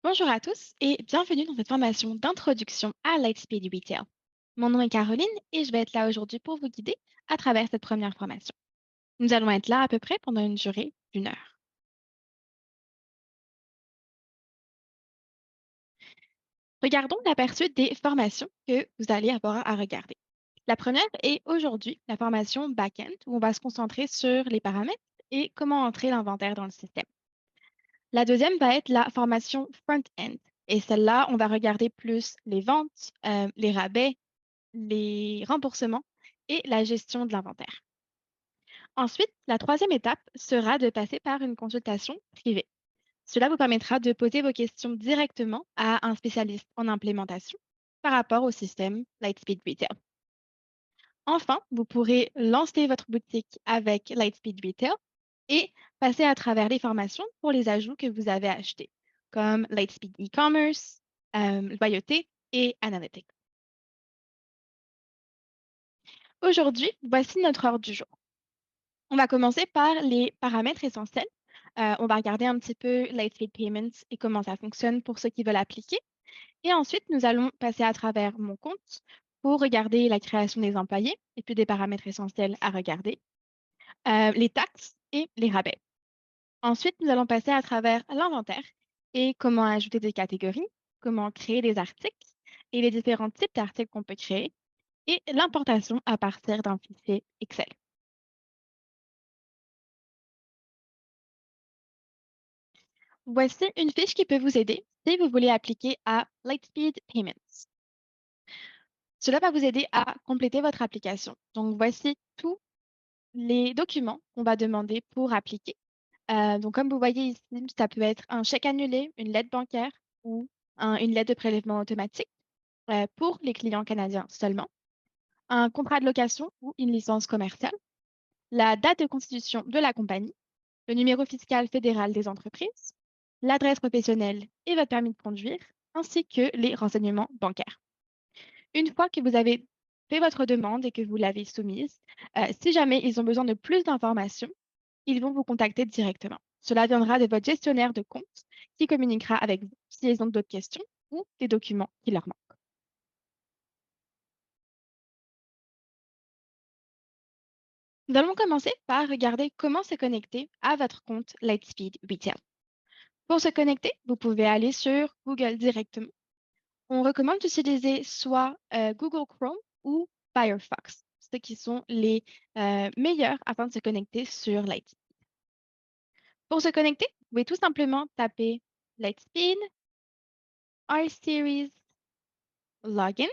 Bonjour à tous et bienvenue dans cette formation d'introduction à Lightspeed Retail. Mon nom est Caroline et je vais être là aujourd'hui pour vous guider à travers cette première formation. Nous allons être là à peu près pendant une durée d'1 heure. Regardons l'aperçu des formations que vous allez avoir à regarder. La première est aujourd'hui la formation Backend où on va se concentrer sur les paramètres et comment entrer l'inventaire dans le système. La deuxième va être la formation Front-End et celle-là, on va regarder plus les ventes, les rabais, les remboursements et la gestion de l'inventaire. Ensuite, la troisième étape sera de passer par une consultation privée. Cela vous permettra de poser vos questions directement à un spécialiste en implémentation par rapport au système Lightspeed Retail. Enfin, vous pourrez lancer votre boutique avec Lightspeed Retail et passer à travers les formations pour les ajouts que vous avez achetés, comme Lightspeed e-commerce, loyauté et analytics. Aujourd'hui, voici notre ordre du jour. On va commencer par les paramètres essentiels. On va regarder un petit peu Lightspeed Payments et comment ça fonctionne pour ceux qui veulent appliquer. Et ensuite, nous allons passer à travers mon compte pour regarder la création des employés et puis des paramètres essentiels à regarder, les taxes et les rabais. Ensuite, nous allons passer à travers l'inventaire et comment ajouter des catégories, comment créer des articles et les différents types d'articles qu'on peut créer et l'importation à partir d'un fichier Excel. Voici une fiche qui peut vous aider si vous voulez appliquer à Lightspeed Payments. Cela va vous aider à compléter votre application. Donc, voici tous les documents qu'on va demander pour appliquer. Donc, comme vous voyez ici, ça peut être un chèque annulé, une lettre bancaire ou une lettre de prélèvement automatique pour les clients canadiens seulement, un contrat de location ou une licence commerciale, la date de constitution de la compagnie, le numéro fiscal fédéral des entreprises, l'adresse professionnelle et votre permis de conduire, ainsi que les renseignements bancaires. Une fois que vous avez fait votre demande et que vous l'avez soumise, si jamais ils ont besoin de plus d'informations, ils vont vous contacter directement. Cela viendra de votre gestionnaire de compte qui communiquera avec vous s'ils ont d'autres questions ou des documents qui leur manquent. Nous allons commencer par regarder comment se connecter à votre compte Lightspeed Retail. Pour se connecter, vous pouvez aller sur Google directement. On recommande d'utiliser soit Google Chrome ou Firefox, ceux qui sont les meilleurs afin de se connecter sur Lightspeed. Pour se connecter, vous pouvez tout simplement taper Lightspeed, R-Series, Login.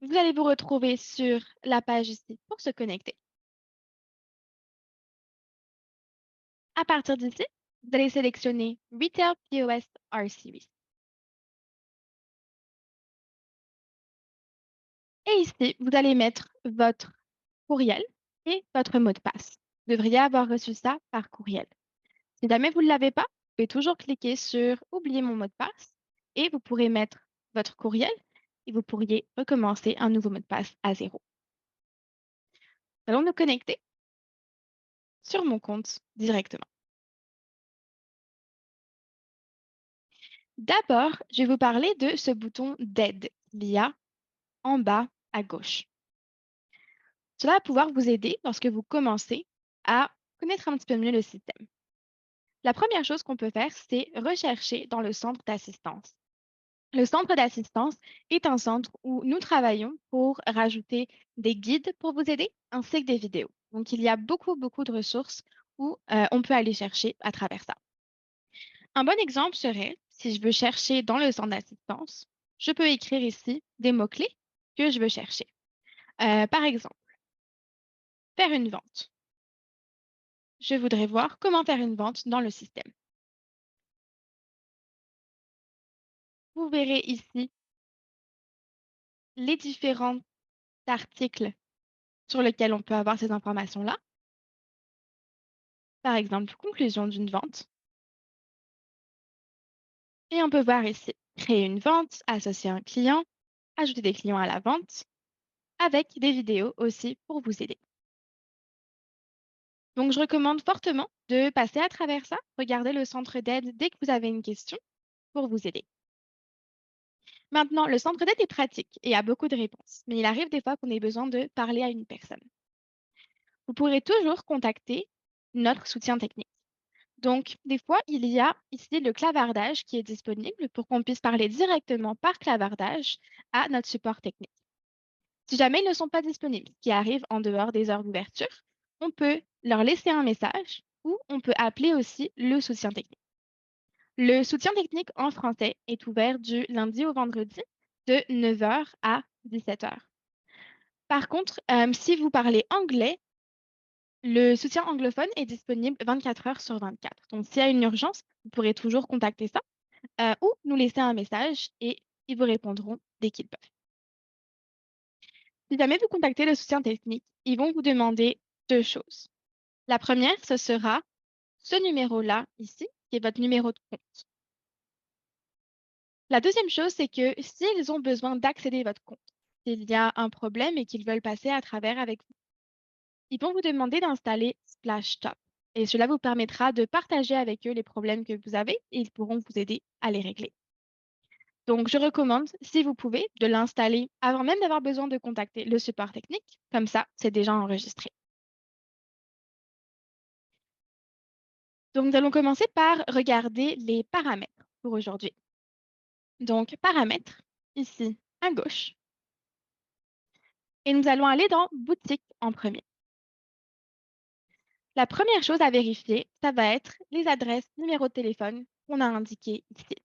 Vous allez vous retrouver sur la page ici pour se connecter. À partir d'ici, vous allez sélectionner Retail POS R-Series. Et ici, vous allez mettre votre courriel et votre mot de passe. Vous devriez avoir reçu ça par courriel. Si jamais vous ne l'avez pas, vous pouvez toujours cliquer sur Oublier mon mot de passe et vous pourrez mettre votre courriel et vous pourriez recommencer un nouveau mot de passe à zéro. Nous allons nous connecter sur mon compte directement. D'abord, je vais vous parler de ce bouton d'aide qu'il y a en bas à gauche. Cela va pouvoir vous aider lorsque vous commencez à connaître un petit peu mieux le système. La première chose qu'on peut faire, c'est rechercher dans le centre d'assistance. Le centre d'assistance est un centre où nous travaillons pour rajouter des guides pour vous aider ainsi que des vidéos. Donc, il y a beaucoup, beaucoup de ressources où on peut aller chercher à travers ça. Un bon exemple serait, si je veux chercher dans le centre d'assistance, je peux écrire ici des mots-clés que je veux chercher. Par exemple, faire une vente. Je voudrais voir comment faire une vente dans le système. Vous verrez ici les différents articles sur lesquels on peut avoir ces informations-là. Par exemple, conclusion d'une vente. Et on peut voir ici, créer une vente, associer un client, ajouter des clients à la vente, avec des vidéos aussi pour vous aider. Donc, je recommande fortement de passer à travers ça, regarder le centre d'aide dès que vous avez une question pour vous aider. Maintenant, le centre d'aide est pratique et a beaucoup de réponses, mais il arrive des fois qu'on ait besoin de parler à une personne. Vous pourrez toujours contacter notre soutien technique. Donc, des fois, il y a ici le clavardage qui est disponible pour qu'on puisse parler directement par clavardage à notre support technique. Si jamais ils ne sont pas disponibles, ce qui arrive en dehors des heures d'ouverture, on peut leur laisser un message ou on peut appeler aussi le soutien technique. Le soutien technique en français est ouvert du lundi au vendredi de 9 heures à 17 heures. Par contre, si vous parlez anglais, le soutien anglophone est disponible 24 heures sur 24. Donc, s'il y a une urgence, vous pourrez toujours contacter ça ou nous laisser un message et ils vous répondront dès qu'ils peuvent. Si jamais vous contactez le soutien technique, ils vont vous demander deux choses. La première, ce sera ce numéro-là ici, qui est votre numéro de compte. La deuxième chose, c'est que s'ils ont besoin d'accéder à votre compte, s'il y a un problème et qu'ils veulent passer à travers avec vous, ils vont vous demander d'installer Splashtop. Et cela vous permettra de partager avec eux les problèmes que vous avez et ils pourront vous aider à les régler. Donc, je recommande, si vous pouvez, de l'installer avant même d'avoir besoin de contacter le support technique. Comme ça, c'est déjà enregistré. Donc, nous allons commencer par regarder les paramètres pour aujourd'hui. Donc, paramètres, ici à gauche. Et nous allons aller dans boutique en premier. La première chose à vérifier, ça va être les adresses, numéros de téléphone qu'on a indiqués ici.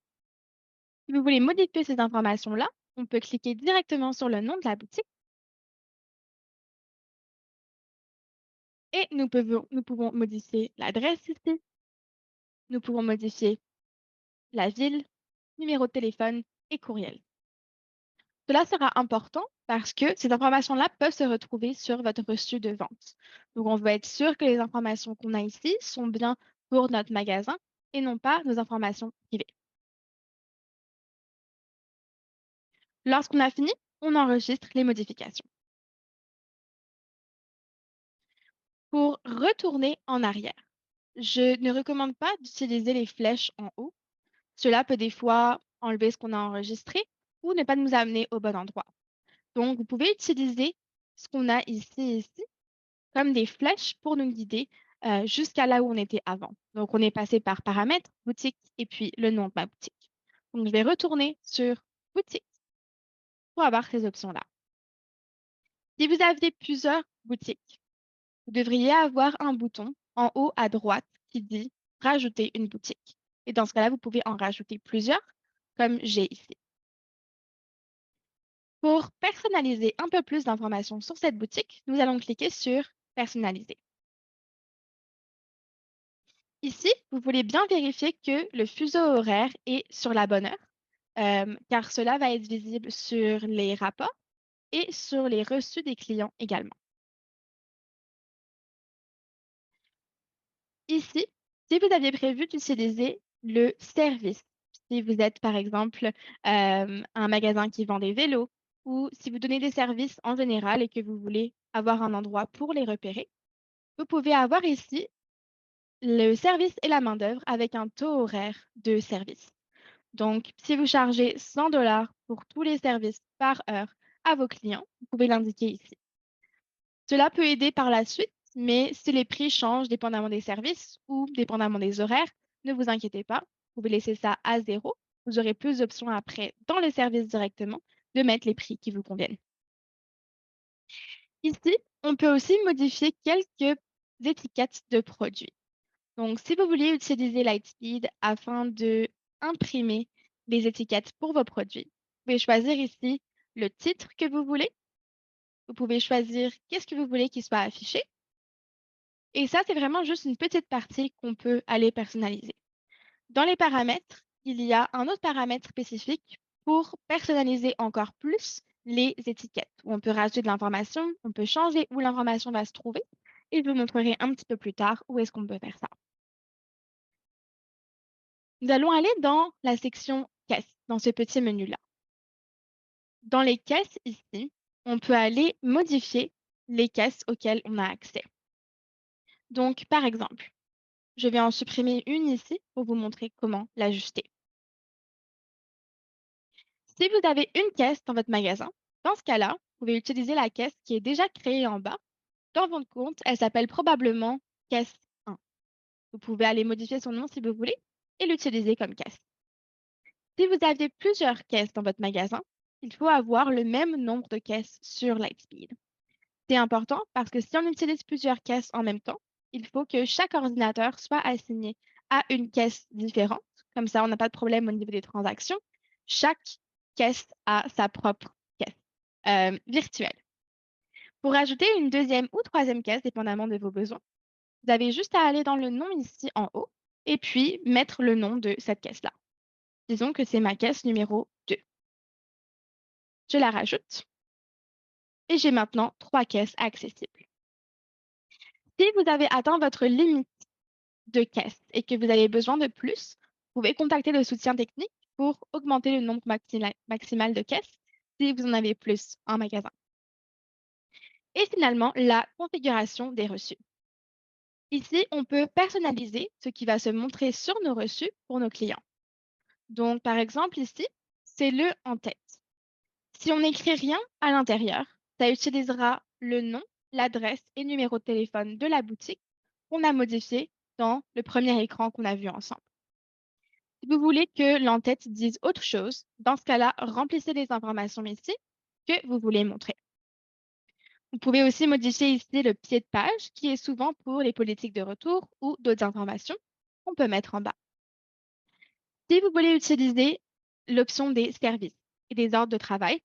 Si vous voulez modifier ces informations-là, on peut cliquer directement sur le nom de la boutique et nous pouvons modifier l'adresse ici. Nous pouvons modifier la ville, numéro de téléphone et courriel. Cela sera important parce que ces informations-là peuvent se retrouver sur votre reçu de vente. Donc, on veut être sûr que les informations qu'on a ici sont bien pour notre magasin et non pas nos informations privées. Lorsqu'on a fini, on enregistre les modifications. Pour retourner en arrière, je ne recommande pas d'utiliser les flèches en haut. Cela peut des fois enlever ce qu'on a enregistré ou ne pas nous amener au bon endroit. Donc, vous pouvez utiliser ce qu'on a ici et ici comme des flèches pour nous guider jusqu'à là où on était avant. Donc, on est passé par paramètres, boutique et puis le nom de ma boutique. Donc, je vais retourner sur boutique pour avoir ces options-là. Si vous aviez plusieurs boutiques, vous devriez avoir un bouton en haut à droite qui dit Rajouter une boutique. Et dans ce cas-là, vous pouvez en rajouter plusieurs, comme j'ai ici. Pour personnaliser un peu plus d'informations sur cette boutique, nous allons cliquer sur Personnaliser. Ici, vous voulez bien vérifier que le fuseau horaire est sur la bonne heure, car cela va être visible sur les rapports et sur les reçus des clients également. Ici, si vous aviez prévu d'utiliser le service, si vous êtes par exemple un magasin qui vend des vélos ou si vous donnez des services en général et que vous voulez avoir un endroit pour les repérer, vous pouvez avoir ici le service et la main-d'œuvre avec un taux horaire de service. Donc, si vous chargez 100 $ pour tous les services par heure à vos clients, vous pouvez l'indiquer ici. Cela peut aider par la suite, mais si les prix changent dépendamment des services ou dépendamment des horaires, ne vous inquiétez pas, vous pouvez laisser ça à zéro. Vous aurez plus d'options après dans le service directement de mettre les prix qui vous conviennent. Ici, on peut aussi modifier quelques étiquettes de produits. Donc, si vous vouliez utiliser Lightspeed afin de imprimer les étiquettes pour vos produits, vous pouvez choisir ici le titre que vous voulez. Vous pouvez choisir qu'est-ce que vous voulez qu'il soit affiché. Et ça, c'est vraiment juste une petite partie qu'on peut aller personnaliser. Dans les paramètres, il y a un autre paramètre spécifique pour personnaliser encore plus les étiquettes, où on peut rajouter de l'information, on peut changer où l'information va se trouver. Et je vous montrerai un petit peu plus tard où est-ce qu'on peut faire ça. Nous allons aller dans la section caisse, dans ce petit menu-là. Dans les caisses ici, on peut aller modifier les caisses auxquelles on a accès. Donc, par exemple, je vais en supprimer une ici pour vous montrer comment l'ajuster. Si vous avez une caisse dans votre magasin, dans ce cas-là, vous pouvez utiliser la caisse qui est déjà créée en bas. Dans votre compte, elle s'appelle probablement caisse 1. Vous pouvez aller modifier son nom si vous voulez et l'utiliser comme caisse. Si vous aviez plusieurs caisses dans votre magasin, il faut avoir le même nombre de caisses sur Lightspeed. C'est important parce que si on utilise plusieurs caisses en même temps, il faut que chaque ordinateur soit assigné à une caisse différente. Comme ça, on n'a pas de problème au niveau des transactions. Chaque caisse a sa propre caisse virtuelle. Pour ajouter une deuxième ou troisième caisse, dépendamment de vos besoins, vous avez juste à aller dans le nom ici en haut et puis mettre le nom de cette caisse-là. Disons que c'est ma caisse numéro 2. Je la rajoute et j'ai maintenant 3 caisses accessibles. Si vous avez atteint votre limite de caisses et que vous avez besoin de plus, vous pouvez contacter le soutien technique pour augmenter le nombre maximal de caisses si vous en avez plus en magasin. Et finalement, la configuration des reçus. Ici, on peut personnaliser ce qui va se montrer sur nos reçus pour nos clients. Donc, par exemple, ici, c'est le en tête. Si on n'écrit rien à l'intérieur, ça utilisera le nom, l'adresse et numéro de téléphone de la boutique qu'on a modifié dans le premier écran qu'on a vu ensemble. Si vous voulez que l'en-tête dise autre chose, dans ce cas-là, remplissez les informations ici que vous voulez montrer. Vous pouvez aussi modifier ici le pied de page, qui est souvent pour les politiques de retour ou d'autres informations qu'on peut mettre en bas. Si vous voulez utiliser l'option des services et des ordres de travail,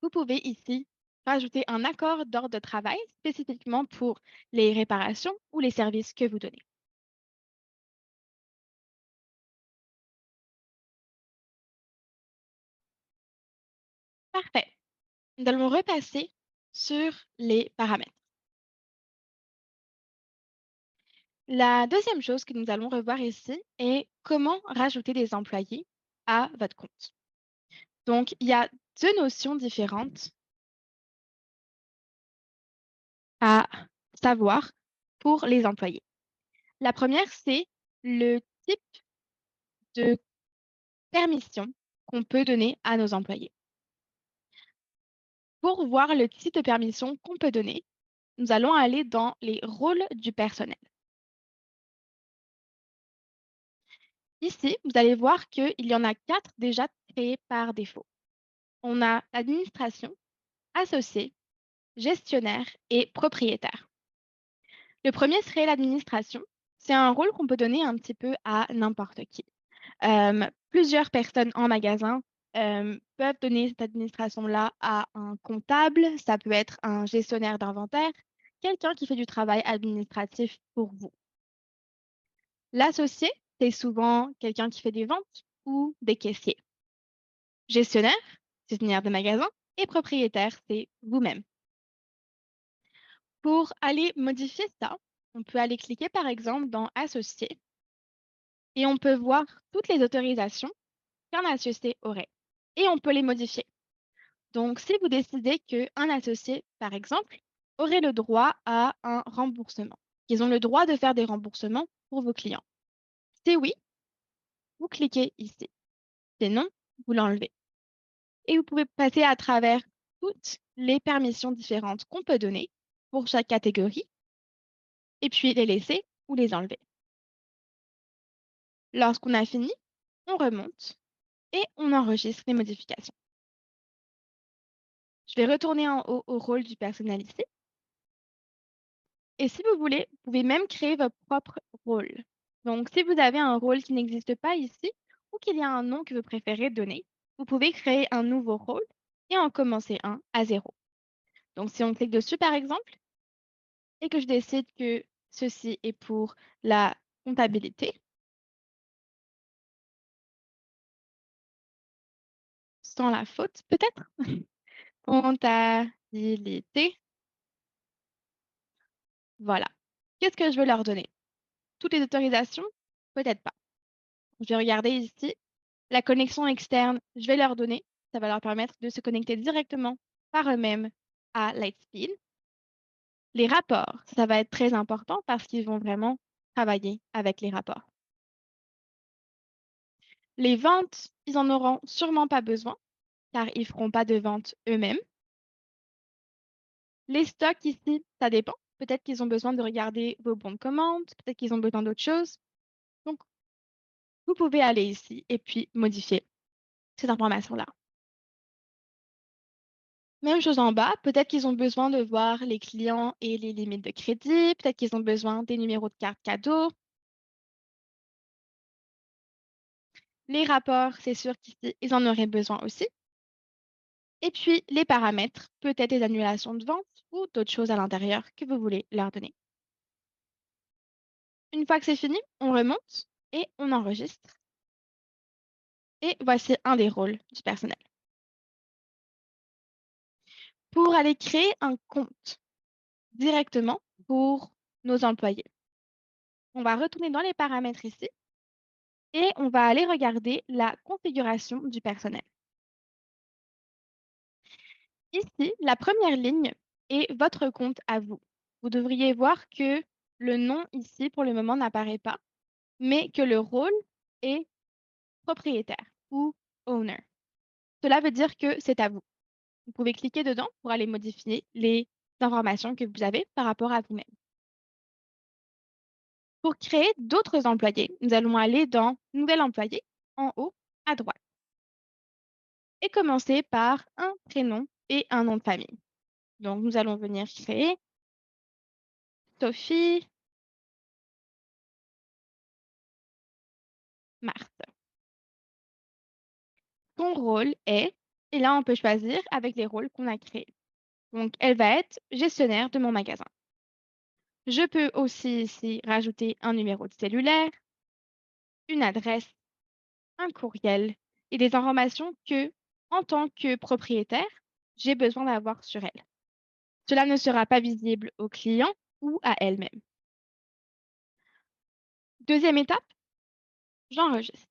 vous pouvez ici rajouter un accord d'ordre de travail spécifiquement pour les réparations ou les services que vous donnez. Parfait. Nous allons repasser sur les paramètres. La deuxième chose que nous allons revoir ici est comment rajouter des employés à votre compte. Donc, il y a deux notions différentes à savoir pour les employés. La première, c'est le type de permission qu'on peut donner à nos employés. Pour voir le type de permission qu'on peut donner, nous allons aller dans les rôles du personnel. Ici, vous allez voir qu'il y en a 4 déjà créés par défaut. On a administration, associé, gestionnaire et propriétaire. Le premier serait l'administration. C'est un rôle qu'on peut donner un petit peu à n'importe qui. Plusieurs personnes en magasin peuvent donner cette administration-là à un comptable, ça peut être un gestionnaire d'inventaire, quelqu'un qui fait du travail administratif pour vous. L'associé, c'est souvent quelqu'un qui fait des ventes ou des caissiers. Gestionnaire, gestionnaire de magasin, et propriétaire, c'est vous-même. Pour aller modifier ça, on peut aller cliquer par exemple dans Associé et on peut voir toutes les autorisations qu'un associé aurait et on peut les modifier. Donc, si vous décidez qu'un associé, par exemple, aurait le droit à un remboursement, qu'ils ont le droit de faire des remboursements pour vos clients. Si oui, vous cliquez ici. Si non, vous l'enlevez. Et vous pouvez passer à travers toutes les permissions différentes qu'on peut donner pour chaque catégorie et puis les laisser ou les enlever. Lorsqu'on a fini, on remonte et on enregistre les modifications. Je vais retourner en haut au rôle du personnel ici. Et si vous voulez, vous pouvez même créer votre propre rôle. Donc, si vous avez un rôle qui n'existe pas ici ou qu'il y a un nom que vous préférez donner, vous pouvez créer un nouveau rôle et en commencer un à zéro. Donc, si on clique dessus, par exemple, et que je décide que ceci est pour la comptabilité, sans la faute peut-être, comptabilité, voilà. Qu'est-ce que je veux leur donner? Toutes les autorisations? Peut-être pas. Je vais regarder ici. La connexion externe, je vais leur donner. Ça va leur permettre de se connecter directement par eux-mêmes à Lightspeed. Les rapports, ça va être très important parce qu'ils vont vraiment travailler avec les rapports. Les ventes, ils en auront sûrement pas besoin car ils feront pas de vente eux-mêmes. Les stocks ici, ça dépend. Peut-être qu'ils ont besoin de regarder vos bons de commande, peut-être qu'ils ont besoin d'autre chose. Donc, vous pouvez aller ici et puis modifier ces informations-là. Même chose en bas, peut-être qu'ils ont besoin de voir les clients et les limites de crédit, peut-être qu'ils ont besoin des numéros de carte cadeau. Les rapports, c'est sûr qu'ici, ils en auraient besoin aussi. Et puis, les paramètres, peut-être des annulations de vente ou d'autres choses à l'intérieur que vous voulez leur donner. Une fois que c'est fini, on remonte et on enregistre. Et voici un des rôles du personnel. Pour aller créer un compte directement pour nos employés, on va retourner dans les paramètres ici et on va aller regarder la configuration du personnel. Ici, la première ligne est votre compte à vous. Vous devriez voir que le nom ici, pour le moment, n'apparaît pas, mais que le rôle est propriétaire ou owner. Cela veut dire que c'est à vous. Vous pouvez cliquer dedans pour aller modifier les informations que vous avez par rapport à vous-même. Pour créer d'autres employés, nous allons aller dans Nouvel employé en haut à droite et commencer par un prénom et un nom de famille. Donc, nous allons venir créer Sophie Marthe. Son rôle est, et là on peut choisir avec les rôles qu'on a créés. Donc, elle va être gestionnaire de mon magasin. Je peux aussi ici rajouter un numéro de cellulaire, une adresse, un courriel et des informations que, en tant que propriétaire, j'ai besoin d'avoir sur elle. Cela ne sera pas visible au client ou à elle-même. Deuxième étape, j'enregistre.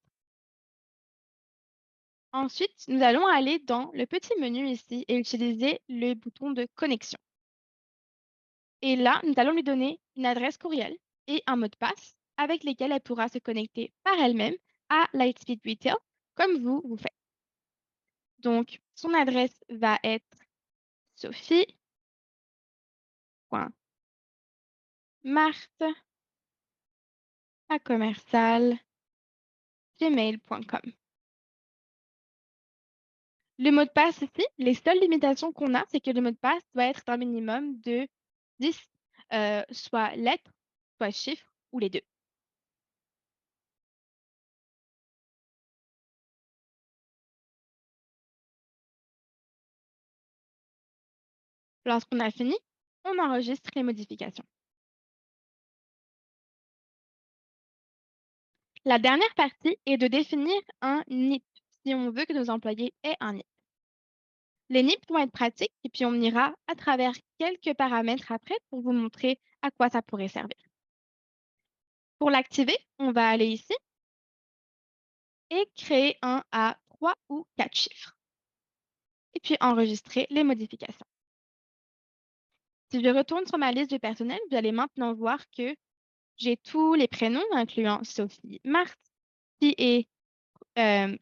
Ensuite, nous allons aller dans le petit menu ici et utiliser le bouton de connexion. Et là, nous allons lui donner une adresse courriel et un mot de passe avec lesquels elle pourra se connecter par elle-même à Lightspeed Retail, comme vous faites. Donc, son adresse va être sophie.marthe@gmail.com. Le mot de passe ici, les seules limitations qu'on a, c'est que le mot de passe doit être d'un minimum de 10, soit lettres, soit chiffres ou les deux. Lorsqu'on a fini, on enregistre les modifications. La dernière partie est de définir un NIP si on veut que nos employés aient un NIP. Les NIP vont être pratiques et puis on ira à travers quelques paramètres après pour vous montrer à quoi ça pourrait servir. Pour l'activer, on va aller ici et créer un à 3 ou 4 chiffres. Et puis enregistrer les modifications. Si je retourne sur ma liste du personnel, vous allez maintenant voir que j'ai tous les prénoms, incluant Sophie Marthe, qui est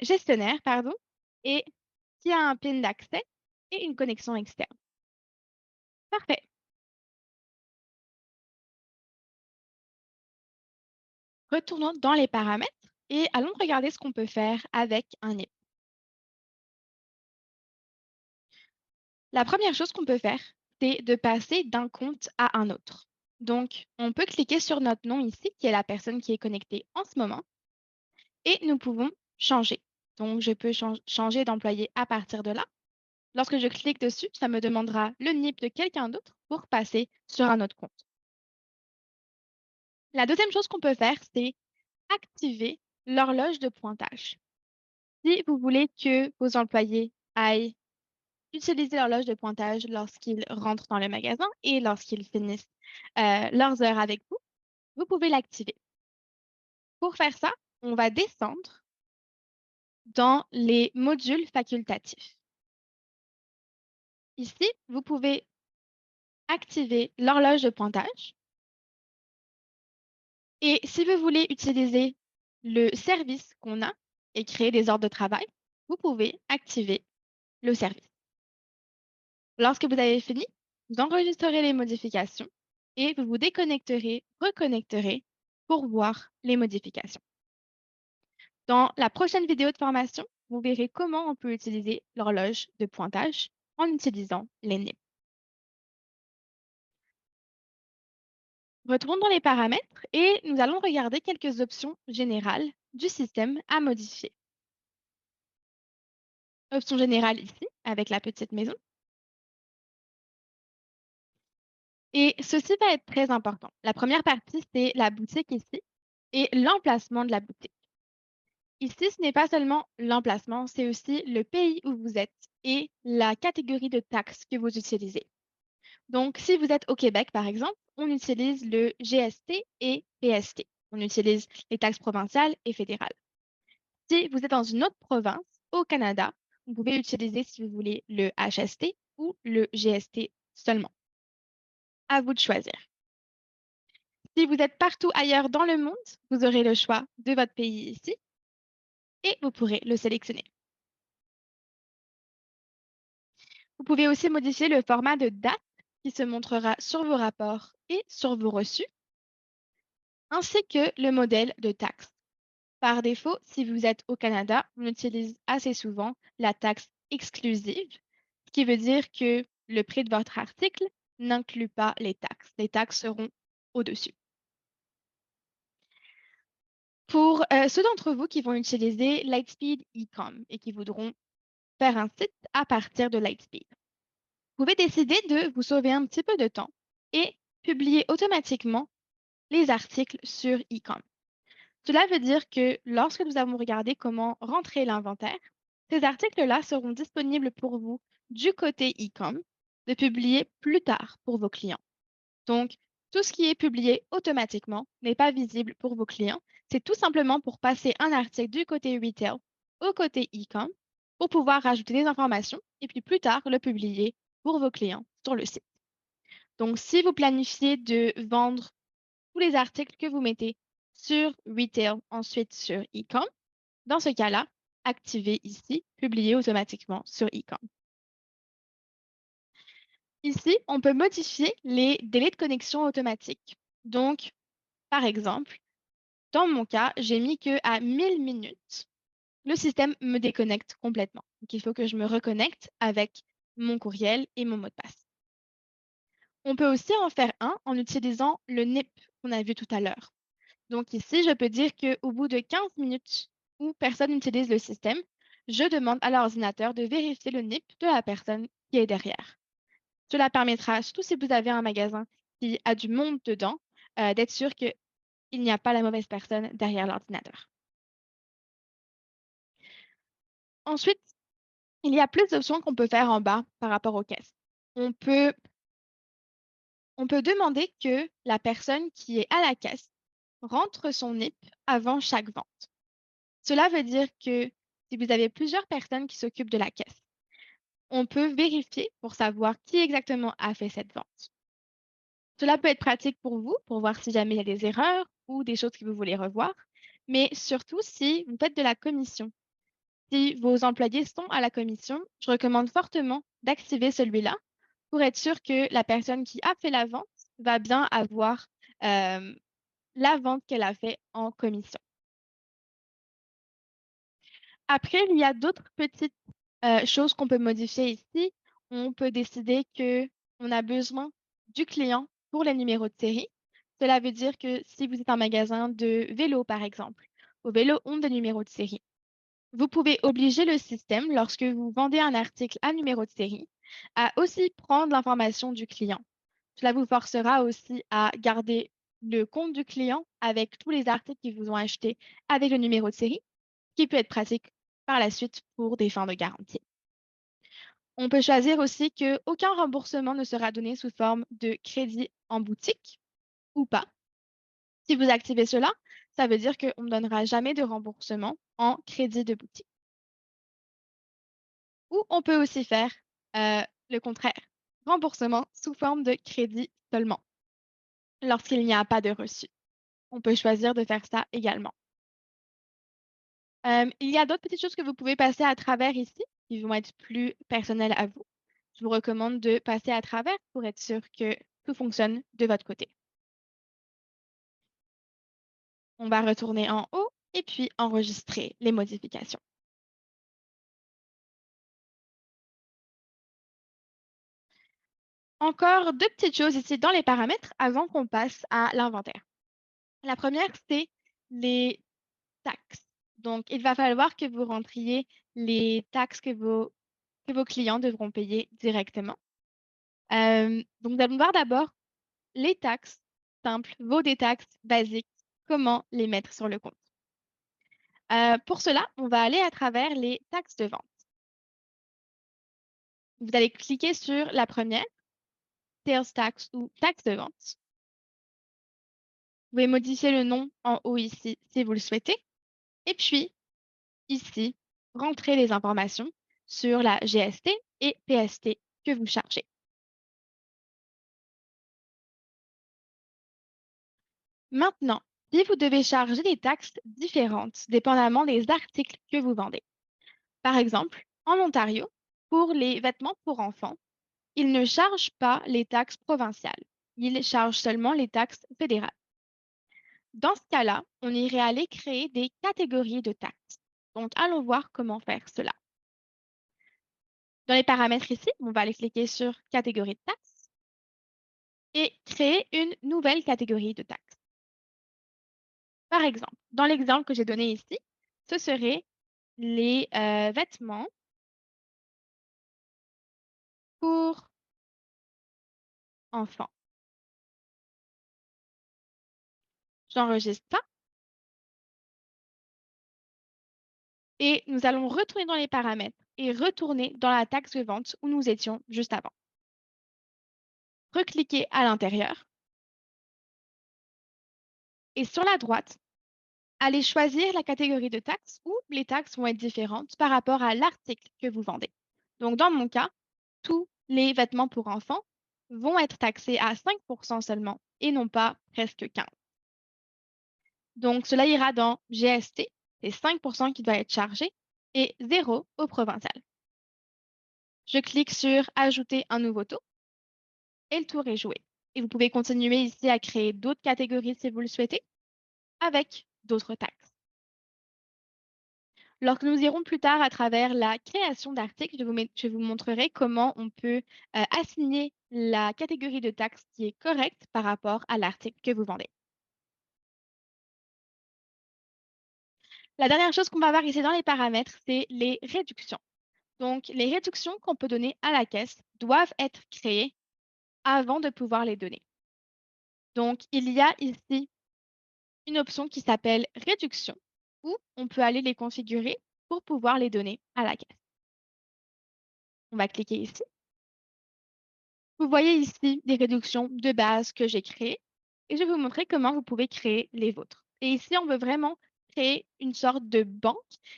gestionnaire, pardon, et qui a un PIN d'accès et une connexion externe. Parfait. Retournons dans les paramètres et allons regarder ce qu'on peut faire avec un NIP. La première chose qu'on peut faire, c'est de passer d'un compte à un autre. Donc, on peut cliquer sur notre nom ici, qui est la personne qui est connectée en ce moment, et nous pouvons changer. Donc, je peux changer d'employé à partir de là. Lorsque je clique dessus, ça me demandera le NIP de quelqu'un d'autre pour passer sur un autre compte. La deuxième chose qu'on peut faire, c'est activer l'horloge de pointage. Si vous voulez que vos employés aillent utiliser l'horloge de pointage lorsqu'ils rentrent dans le magasin et lorsqu'ils finissent leurs heures avec vous, vous pouvez l'activer. Pour faire ça, on va descendre dans les modules facultatifs. Ici, vous pouvez activer l'horloge de pointage. Et si vous voulez utiliser le service qu'on a et créer des ordres de travail, vous pouvez activer le service. Lorsque vous avez fini, vous enregistrerez les modifications et vous vous déconnecterez, reconnecterez pour voir les modifications. Dans la prochaine vidéo de formation, vous verrez comment on peut utiliser l'horloge de pointage en utilisant les NIP. Retournons dans les paramètres et nous allons regarder quelques options générales du système à modifier. Option générale ici, avec la petite maison. Et ceci va être très important. La première partie, c'est la boutique ici et l'emplacement de la boutique. Ici, ce n'est pas seulement l'emplacement, c'est aussi le pays où vous êtes et la catégorie de taxes que vous utilisez. Donc, si vous êtes au Québec, par exemple, on utilise le GST et PST. On utilise les taxes provinciales et fédérales. Si vous êtes dans une autre province, au Canada, vous pouvez utiliser, si vous voulez, le HST ou le GST seulement. À vous de choisir. Si vous êtes partout ailleurs dans le monde, vous aurez le choix de votre pays ici et vous pourrez le sélectionner. Vous pouvez aussi modifier le format de date qui se montrera sur vos rapports et sur vos reçus, ainsi que le modèle de taxe. Par défaut, si vous êtes au Canada, on utilise assez souvent la taxe exclusive, ce qui veut dire que le prix de votre article n'inclut pas les taxes. Les taxes seront au-dessus. Pour ceux d'entre vous qui vont utiliser Lightspeed Ecom et qui voudront faire un site à partir de Lightspeed, vous pouvez décider de vous sauver un petit peu de temps et publier automatiquement les articles sur Ecom. Cela veut dire que lorsque nous avons regardé comment rentrer l'inventaire, ces articles-là seront disponibles pour vous du côté e-com de publier plus tard pour vos clients. Donc, tout ce qui est publié automatiquement n'est pas visible pour vos clients. C'est tout simplement pour passer un article du côté retail au côté e-com pour pouvoir rajouter des informations et puis plus tard le publier pour vos clients sur le site. Donc, si vous planifiez de vendre tous les articles que vous mettez sur Retail, ensuite sur e-com. Dans ce cas-là, activez ici Publier automatiquement sur e-com. Ici, on peut modifier les délais de connexion automatiques. Donc, par exemple, dans mon cas, j'ai mis que à 1000 minutes, le système me déconnecte complètement. Donc, il faut que je me reconnecte avec mon courriel et mon mot de passe. On peut aussi en faire un en utilisant le NIP qu'on a vu tout à l'heure. Donc ici, je peux dire qu'au bout de 15 minutes où personne n'utilise le système, je demande à l'ordinateur de vérifier le NIP de la personne qui est derrière. Cela permettra, surtout si vous avez un magasin qui a du monde dedans, d'être sûr qu'il n'y a pas la mauvaise personne derrière l'ordinateur. Ensuite, il y a plus d'options qu'on peut faire en bas par rapport aux caisses. On peut demander que la personne qui est à la caisse rentre son NIP avant chaque vente. Cela veut dire que si vous avez plusieurs personnes qui s'occupent de la caisse, on peut vérifier pour savoir qui exactement a fait cette vente. Cela peut être pratique pour vous, pour voir si jamais il y a des erreurs ou des choses que vous voulez revoir, mais surtout si vous faites de la commission. Si vos employés sont à la commission, je recommande fortement d'activer celui-là pour être sûr que la personne qui a fait la vente va bien avoir la vente qu'elle a fait en commission. Après, il y a d'autres petites choses qu'on peut modifier ici. On peut décider qu'on a besoin du client pour les numéros de série. Cela veut dire que si vous êtes un magasin de vélos, par exemple, vos vélos ont des numéros de série. Vous pouvez obliger le système, lorsque vous vendez un article à numéro de série, à aussi prendre l'information du client. Cela vous forcera aussi à garder le compte du client avec tous les articles qu'ils vous ont achetés avec le numéro de série, qui peut être pratique par la suite pour des fins de garantie. On peut choisir aussi qu'aucun remboursement ne sera donné sous forme de crédit en boutique ou pas. Si vous activez cela, ça veut dire qu'on ne donnera jamais de remboursement en crédit de boutique. Ou on peut aussi faire le contraire. remboursement sous forme de crédit seulement, lorsqu'il n'y a pas de reçu. On peut choisir de faire ça également. Il y a d'autres petites choses que vous pouvez passer à travers ici, qui vont être plus personnelles à vous. Je vous recommande de passer à travers pour être sûr que tout fonctionne de votre côté. On va retourner en haut et puis enregistrer les modifications. Encore deux petites choses ici dans les paramètres avant qu'on passe à l'inventaire. La première, c'est les taxes. Donc, il va falloir que vous rentriez les taxes que vos clients devront payer directement. Donc, nous allons voir d'abord les taxes simples, vos des taxes basiques, comment les mettre sur le compte. Pour cela, on va aller à travers les taxes de vente. Vous allez cliquer sur la première, Sales Tax ou taxe de vente. Vous pouvez modifier le nom en haut ici si vous le souhaitez. Et puis, ici, rentrez les informations sur la GST et PST que vous chargez. Maintenant, si vous devez charger des taxes différentes dépendamment des articles que vous vendez. Par exemple, en Ontario, pour les vêtements pour enfants, ils ne chargent pas les taxes provinciales. Ils chargent seulement les taxes fédérales. Dans ce cas-là, on irait aller créer des catégories de taxes. Donc, allons voir comment faire cela. Dans les paramètres ici, on va aller cliquer sur catégorie de taxes et créer une nouvelle catégorie de taxes. Par exemple, dans l'exemple que j'ai donné ici, ce serait les vêtements pour enfants. J'enregistre ça et nous allons retourner dans les paramètres et retourner dans la taxe de vente où nous étions juste avant. Recliquez à l'intérieur et sur la droite, allez choisir la catégorie de taxes où les taxes vont être différentes par rapport à l'article que vous vendez. Donc, dans mon cas, tous les vêtements pour enfants vont être taxés à 5% seulement et non pas presque 15%. Donc, cela ira dans GST, c'est 5% qui doit être chargé et 0 au provincial. Je clique sur Ajouter un nouveau taux et le tour est joué. Et vous pouvez continuer ici à créer d'autres catégories si vous le souhaitez avec d'autres taxes. Lorsque nous irons plus tard à travers la création d'articles, je vous montrerai comment on peut assigner la catégorie de taxe qui est correcte par rapport à l'article que vous vendez. La dernière chose qu'on va voir ici dans les paramètres, c'est les réductions. Donc, les réductions qu'on peut donner à la caisse doivent être créées avant de pouvoir les donner. Donc, il y a ici une option qui s'appelle réduction où on peut aller les configurer pour pouvoir les donner à la caisse. On va cliquer ici. Vous voyez ici des réductions de base que j'ai créées et je vais vous montrer comment vous pouvez créer les vôtres. Et ici, on veut vraiment créer une sorte de banque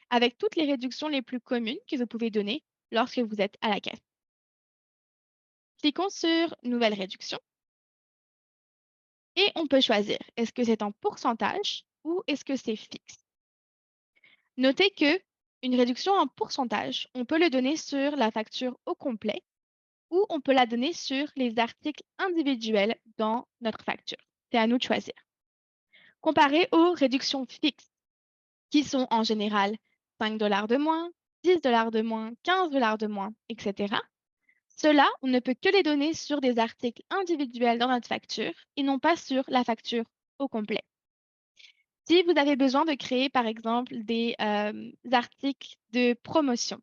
avec toutes les réductions les plus communes que vous pouvez donner lorsque vous êtes à la caisse. Cliquons sur Nouvelle réduction et on peut choisir est-ce que c'est en pourcentage ou est-ce que c'est fixe. Notez que une réduction en pourcentage, on peut le donner sur la facture au complet ou on peut la donner sur les articles individuels dans notre facture. C'est à nous de choisir. Comparé aux réductions fixes, qui sont en général 5 dollars de moins, 10 dollars de moins, 15 dollars de moins, etc. Cela, on ne peut que les donner sur des articles individuels dans notre facture et non pas sur la facture au complet. Si vous avez besoin de créer, par exemple, des articles de promotion,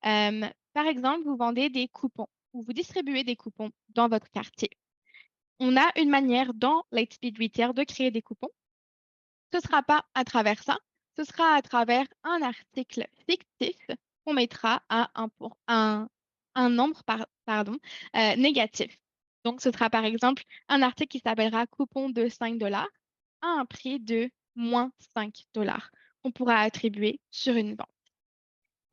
par exemple, vous vendez des coupons ou vous distribuez des coupons dans votre quartier. On a une manière dans Lightspeed Retail de créer des coupons. Ce ne sera pas à travers ça, ce sera à travers un article fictif qu'on mettra à un nombre négatif. Donc, ce sera par exemple un article qui s'appellera coupon de 5 dollars à un prix de moins 5 dollars qu'on pourra attribuer sur une vente.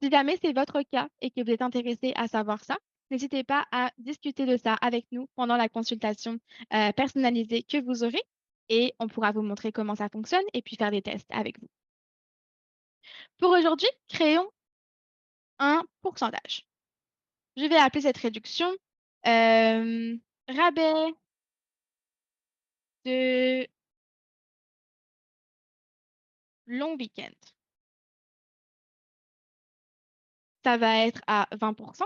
Si jamais c'est votre cas et que vous êtes intéressé à savoir ça, n'hésitez pas à discuter de ça avec nous pendant la consultation personnalisée que vous aurez et on pourra vous montrer comment ça fonctionne et puis faire des tests avec vous. Pour aujourd'hui, créons un pourcentage. Je vais appeler cette réduction rabais de long week-end. Ça va être à 20%.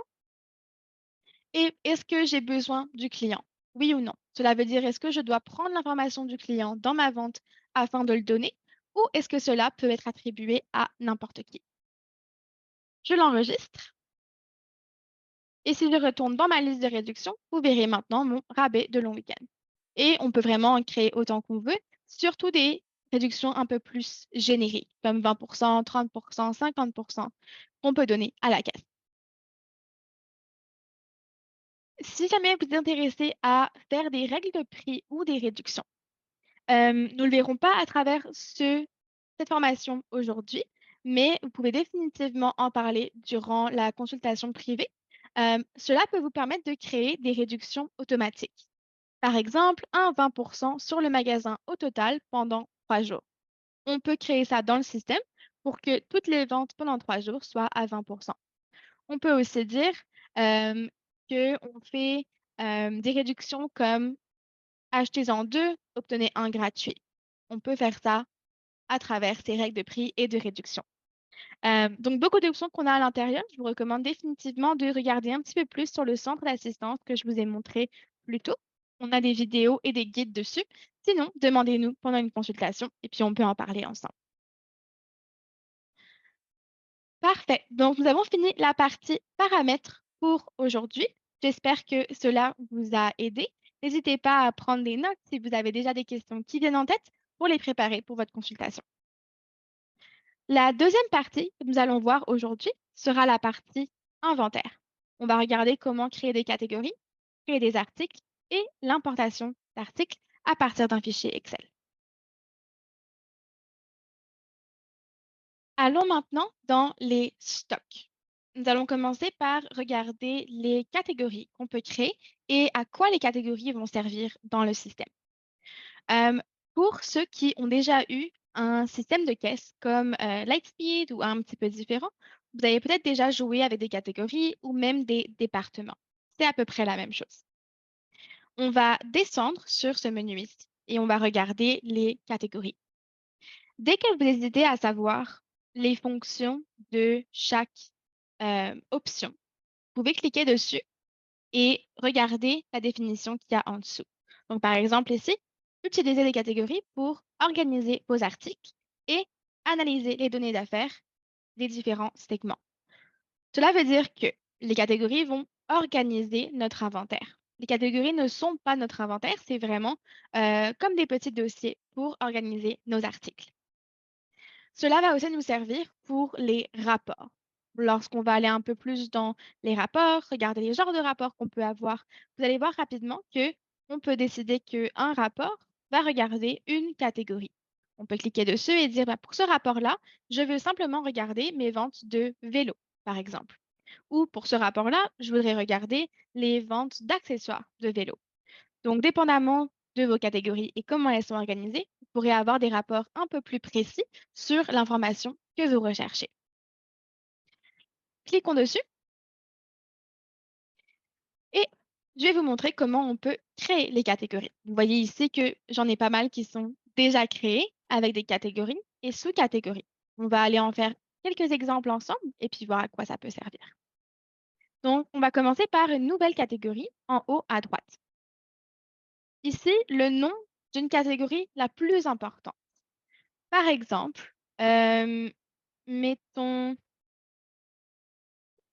Et est-ce que j'ai besoin du client? Oui ou non? Cela veut dire est-ce que je dois prendre l'information du client dans ma vente afin de le donner ou est-ce que cela peut être attribué à n'importe qui? Je l'enregistre et si je retourne dans ma liste de réduction, vous verrez maintenant mon rabais de long week-end. Et on peut vraiment en créer autant qu'on veut, surtout des réductions un peu plus génériques, comme 20%, 30%, 50% qu'on peut donner à la caisse. Si jamais vous êtes intéressé à faire des règles de prix ou des réductions, nous ne le verrons pas à travers cette formation aujourd'hui, mais vous pouvez définitivement en parler durant la consultation privée. Cela peut vous permettre de créer des réductions automatiques. Par exemple, un 20% sur le magasin au total pendant 3 jours. On peut créer ça dans le système pour que toutes les ventes pendant 3 jours soient à 20%. On peut aussi dire qu'on fait des réductions comme achetez-en deux, obtenez un gratuit. On peut faire ça à travers ces règles de prix et de réduction. Donc, beaucoup d'options qu'on a à l'intérieur. Je vous recommande définitivement de regarder un petit peu plus sur le centre d'assistance que je vous ai montré plus tôt. On a des vidéos et des guides dessus. Sinon, demandez-nous pendant une consultation et puis on peut en parler ensemble. Parfait. Donc, nous avons fini la partie paramètres pour aujourd'hui. J'espère que cela vous a aidé. N'hésitez pas à prendre des notes si vous avez déjà des questions qui viennent en tête pour les préparer pour votre consultation. La deuxième partie que nous allons voir aujourd'hui sera la partie inventaire. On va regarder comment créer des catégories, créer des articles et l'importation d'articles à partir d'un fichier Excel. Allons maintenant dans les stocks. Nous allons commencer par regarder les catégories qu'on peut créer et à quoi les catégories vont servir dans le système. Euh, pour ceux qui ont déjà eu un système de caisse comme Lightspeed ou un petit peu différent, vous avez peut-être déjà joué avec des catégories ou même des départements. C'est à peu près la même chose. On va descendre sur ce menu ici et on va regarder les catégories. Dès que vous hésitez à savoir les fonctions de chaque option, vous pouvez cliquer dessus et regarder la définition qu'il y a en dessous. Donc, par exemple, ici, utilisez les catégories pour organiser vos articles et analyser les données d'affaires des différents segments. Cela veut dire que les catégories vont organiser notre inventaire. Les catégories ne sont pas notre inventaire, c'est vraiment comme des petits dossiers pour organiser nos articles. Cela va aussi nous servir pour les rapports. Lorsqu'on va aller un peu plus dans les rapports, regarder les genres de rapports qu'on peut avoir, vous allez voir rapidement que on peut décider qu'un rapport va regarder une catégorie. On peut cliquer dessus et dire, bah, pour ce rapport-là, je veux simplement regarder mes ventes de vélos, par exemple. Ou pour ce rapport-là, je voudrais regarder les ventes d'accessoires de vélo. Donc, dépendamment de vos catégories et comment elles sont organisées, vous pourrez avoir des rapports un peu plus précis sur l'information que vous recherchez. Cliquons dessus et je vais vous montrer comment on peut créer les catégories. Vous voyez ici que j'en ai pas mal qui sont déjà créés avec des catégories et sous-catégories. On va aller en faire quelques exemples ensemble et puis voir à quoi ça peut servir. Donc, on va commencer par une nouvelle catégorie en haut à droite. Ici, le nom d'une catégorie la plus importante. Par exemple, mettons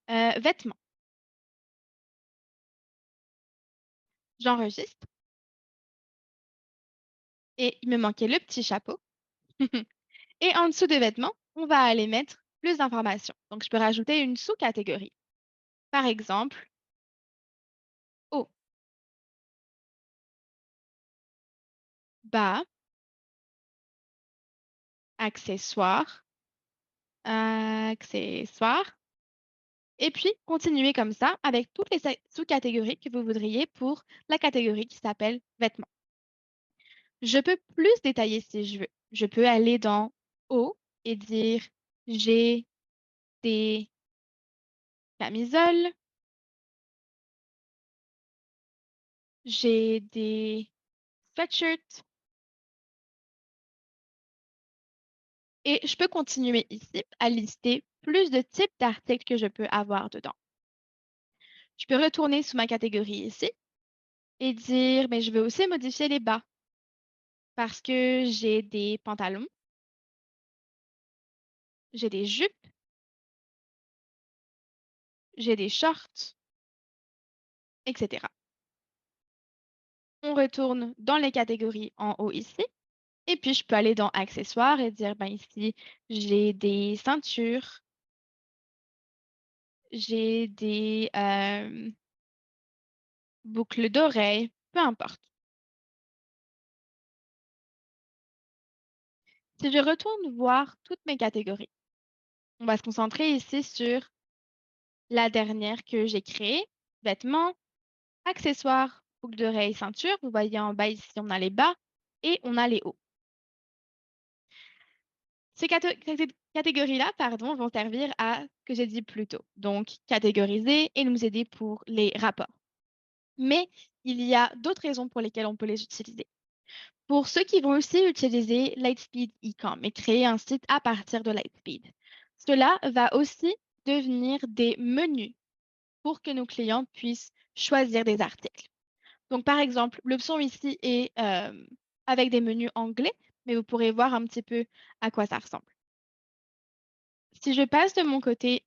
vêtements. J'enregistre et il me manquait le petit chapeau. Et en dessous de vêtements, on va aller mettre plus d'informations. Donc, je peux rajouter une sous-catégorie. Par exemple, haut, bas, accessoires, accessoires. Et puis, continuez comme ça avec toutes les sous-catégories que vous voudriez pour la catégorie qui s'appelle vêtements. Je peux plus détailler si je veux. Je peux aller dans haut et dire j'ai des camisoles, j'ai des sweatshirts et je peux continuer ici à lister plus de types d'articles que je peux avoir dedans. Je peux retourner sous ma catégorie ici et dire, mais je veux aussi modifier les bas parce que j'ai des pantalons, j'ai des jupes, j'ai des shorts, etc. On retourne dans les catégories en haut ici. Et puis, je peux aller dans accessoires et dire, ben ici, j'ai des ceintures, j'ai des boucles d'oreilles, peu importe. Si je retourne voir toutes mes catégories, on va se concentrer ici sur la dernière que j'ai créée, vêtements, accessoires, boucles d'oreilles, ceinture. Vous voyez en bas ici, on a les bas et on a les hauts. Ces catégories-là, pardon, vont servir à ce que j'ai dit plus tôt. Donc, catégoriser et nous aider pour les rapports. Mais il y a d'autres raisons pour lesquelles on peut les utiliser. Pour ceux qui vont aussi utiliser Lightspeed Ecom et créer un site à partir de Lightspeed, cela va aussi devenir des menus pour que nos clients puissent choisir des articles. Donc, par exemple, l'option ici est avec des menus anglais, mais vous pourrez voir un petit peu à quoi ça ressemble. Si je passe de mon côté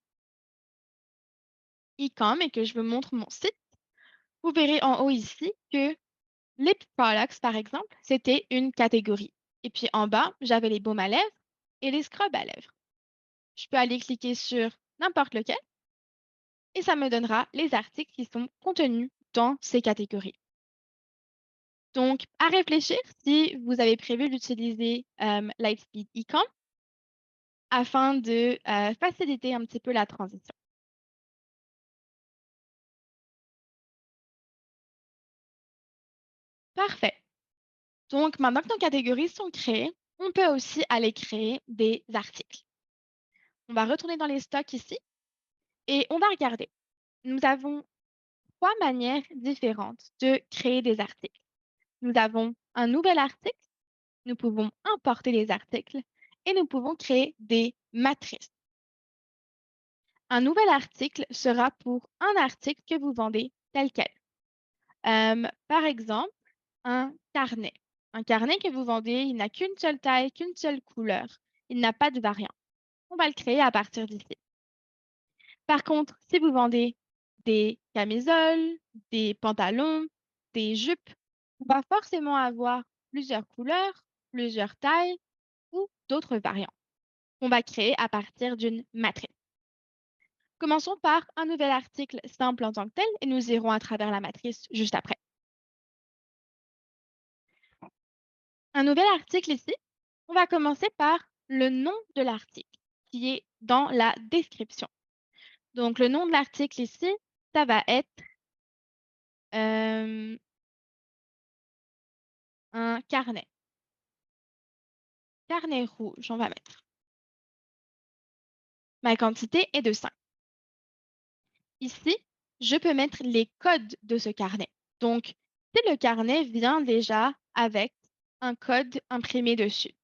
e-com et que je vous montre mon site, vous verrez en haut ici que lip products, par exemple, c'était une catégorie. Et puis en bas, j'avais les baumes à lèvres et les scrubs à lèvres. Je peux aller cliquer sur n'importe lequel et ça me donnera les articles qui sont contenus dans ces catégories. Donc, à réfléchir si vous avez prévu d'utiliser Lightspeed Ecom afin de faciliter un petit peu la transition. Parfait. Donc, maintenant que nos catégories sont créées, on peut aussi aller créer des articles. On va retourner dans les stocks ici et on va regarder. Nous avons trois manières différentes de créer des articles. Nous avons un nouvel article, nous pouvons importer les articles et nous pouvons créer des matrices. Un nouvel article sera pour un article que vous vendez tel quel. Par exemple, un carnet. Un carnet que vous vendez, il n'a qu'une seule taille, qu'une seule couleur. Il n'a pas de variant. On va le créer à partir d'ici. Par contre, si vous vendez des camisoles, des pantalons, des jupes, on va forcément avoir plusieurs couleurs, plusieurs tailles ou d'autres variants qu'on va créer à partir d'une matrice. Commençons par un nouvel article simple en tant que tel et nous irons à travers la matrice juste après. Un nouvel article ici, on va commencer par le nom de l'article qui est dans la description. Donc, le nom de l'article ici, ça va être euh, un carnet. Carnet rouge, on va mettre. Ma quantité est de 5. Ici, je peux mettre les codes de ce carnet. Donc, si le carnet vient déjà avec un code imprimé dessus,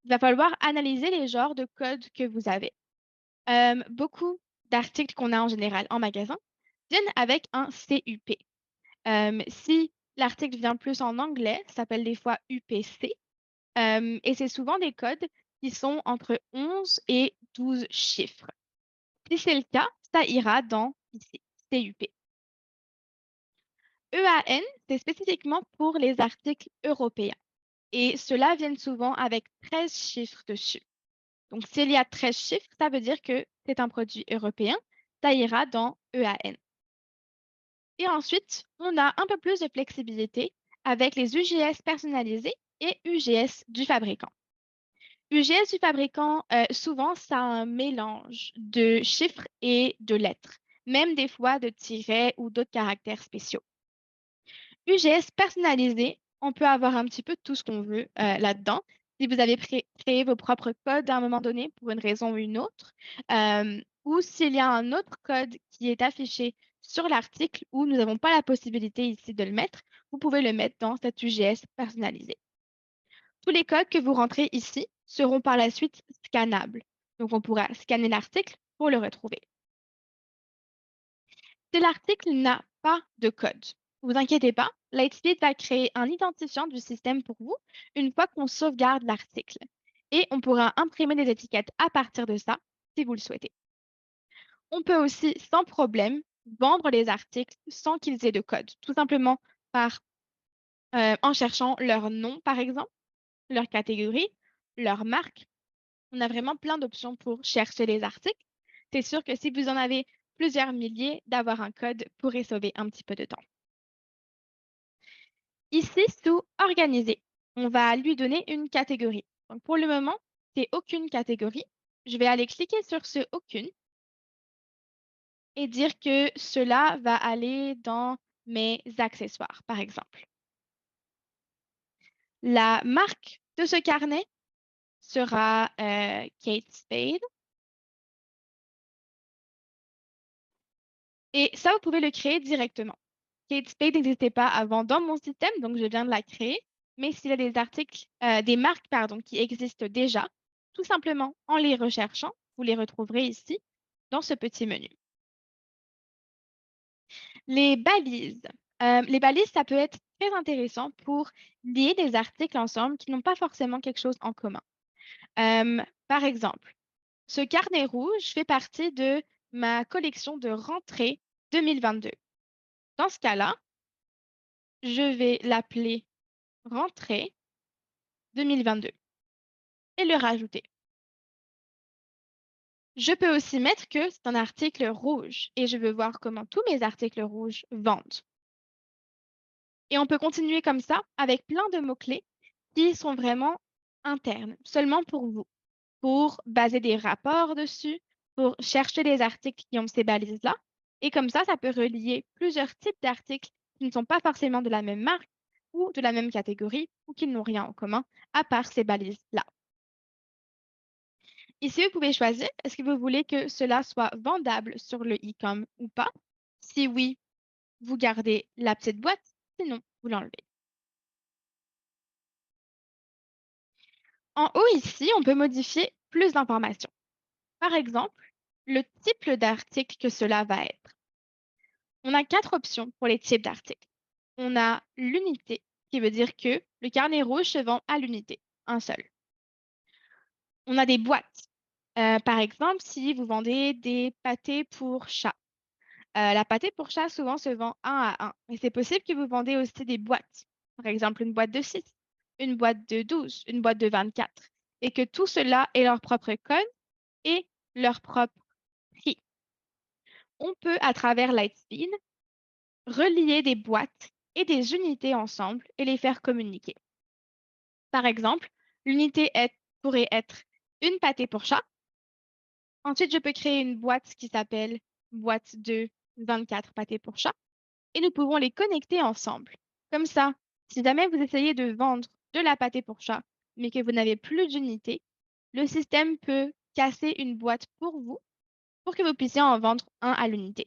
il va falloir analyser les genres de codes que vous avez. Beaucoup d'articles qu'on a en général en magasin viennent avec un CUP. Si l'article vient plus en anglais, ça s'appelle des fois UPC. Et c'est souvent des codes qui sont entre 11 et 12 chiffres. Si c'est le cas, ça ira dans ici, CUP. EAN, c'est spécifiquement pour les articles européens. Et ceux-là viennent souvent avec 13 chiffres dessus. Donc, s'il y a 13 chiffres, ça veut dire que c'est un produit européen. Ça ira dans EAN. Et ensuite, on a un peu plus de flexibilité avec les UGS personnalisés et UGS du fabricant. UGS du fabricant, souvent, ça a un mélange de chiffres et de lettres, même des fois de tirets ou d'autres caractères spéciaux. UGS personnalisé, on peut avoir un petit peu tout ce qu'on veut là-dedans. Si vous avez créé vos propres codes à un moment donné pour une raison ou une autre, ou s'il y a un autre code qui est affiché sur l'article où nous n'avons pas la possibilité ici de le mettre, vous pouvez le mettre dans cet UGS personnalisé. Tous les codes que vous rentrez ici seront par la suite scannables. Donc, on pourra scanner l'article pour le retrouver. Si l'article n'a pas de code, ne vous inquiétez pas, Lightspeed va créer un identifiant du système pour vous une fois qu'on sauvegarde l'article. Et on pourra imprimer des étiquettes à partir de ça si vous le souhaitez. On peut aussi, sans problème, vendre les articles sans qu'ils aient de code, tout simplement en cherchant leur nom, par exemple, leur catégorie, leur marque. On a vraiment plein d'options pour chercher les articles. C'est sûr que si vous en avez plusieurs milliers, d'avoir un code pourrait sauver un petit peu de temps. Ici, sous Organiser, on va lui donner une catégorie. Donc pour le moment, c'est aucune catégorie. Je vais aller cliquer sur ce aucune et dire que cela va aller dans mes accessoires, par exemple. La marque de ce carnet sera Kate Spade. Et ça, vous pouvez le créer directement. Kate Spade n'existait pas avant dans mon système, donc je viens de la créer. Mais s'il y a des articles, des marques, pardon, qui existent déjà, tout simplement en les recherchant, vous les retrouverez ici dans ce petit menu. Les balises. Les balises, ça peut être très intéressant pour lier des articles ensemble qui n'ont pas forcément quelque chose en commun. Par exemple, ce carnet rouge fait partie de ma collection de rentrée 2022. Dans ce cas-là, je vais l'appeler rentrée 2022 et le rajouter. Je peux aussi mettre que c'est un article rouge et je veux voir comment tous mes articles rouges vendent. Et on peut continuer comme ça avec plein de mots-clés qui sont vraiment internes, seulement pour vous, pour baser des rapports dessus, pour chercher les articles qui ont ces balises-là. Et comme ça peut relier plusieurs types d'articles qui ne sont pas forcément de la même marque ou de la même catégorie ou qui n'ont rien en commun à part ces balises-là. Ici, vous pouvez choisir, est-ce que vous voulez que cela soit vendable sur le e-com ou pas? Si oui, vous gardez la petite boîte, sinon, vous l'enlevez. En haut ici, on peut modifier plus d'informations. Par exemple, le type d'article que cela va être. On a 4 options pour les types d'articles. On a l'unité, qui veut dire que le carnet rouge se vend à l'unité, un seul. On a des boîtes. Par exemple, si vous vendez des pâtés pour chat. La pâtée pour chat souvent se vend un à un. Mais c'est possible que vous vendez aussi des boîtes. Par exemple, une boîte de 6, une boîte de 12, une boîte de 24. Et que tout cela ait leur propre code et leur propre prix. On peut, à travers Lightspeed, relier des boîtes et des unités ensemble et les faire communiquer. Par exemple, pourrait être une pâtée pour chat. Ensuite, je peux créer une boîte qui s'appelle boîte de 24 pâtés pour chat et nous pouvons les connecter ensemble. Comme ça, si jamais vous essayez de vendre de la pâtée pour chat, mais que vous n'avez plus d'unité, le système peut casser une boîte pour vous pour que vous puissiez en vendre un à l'unité.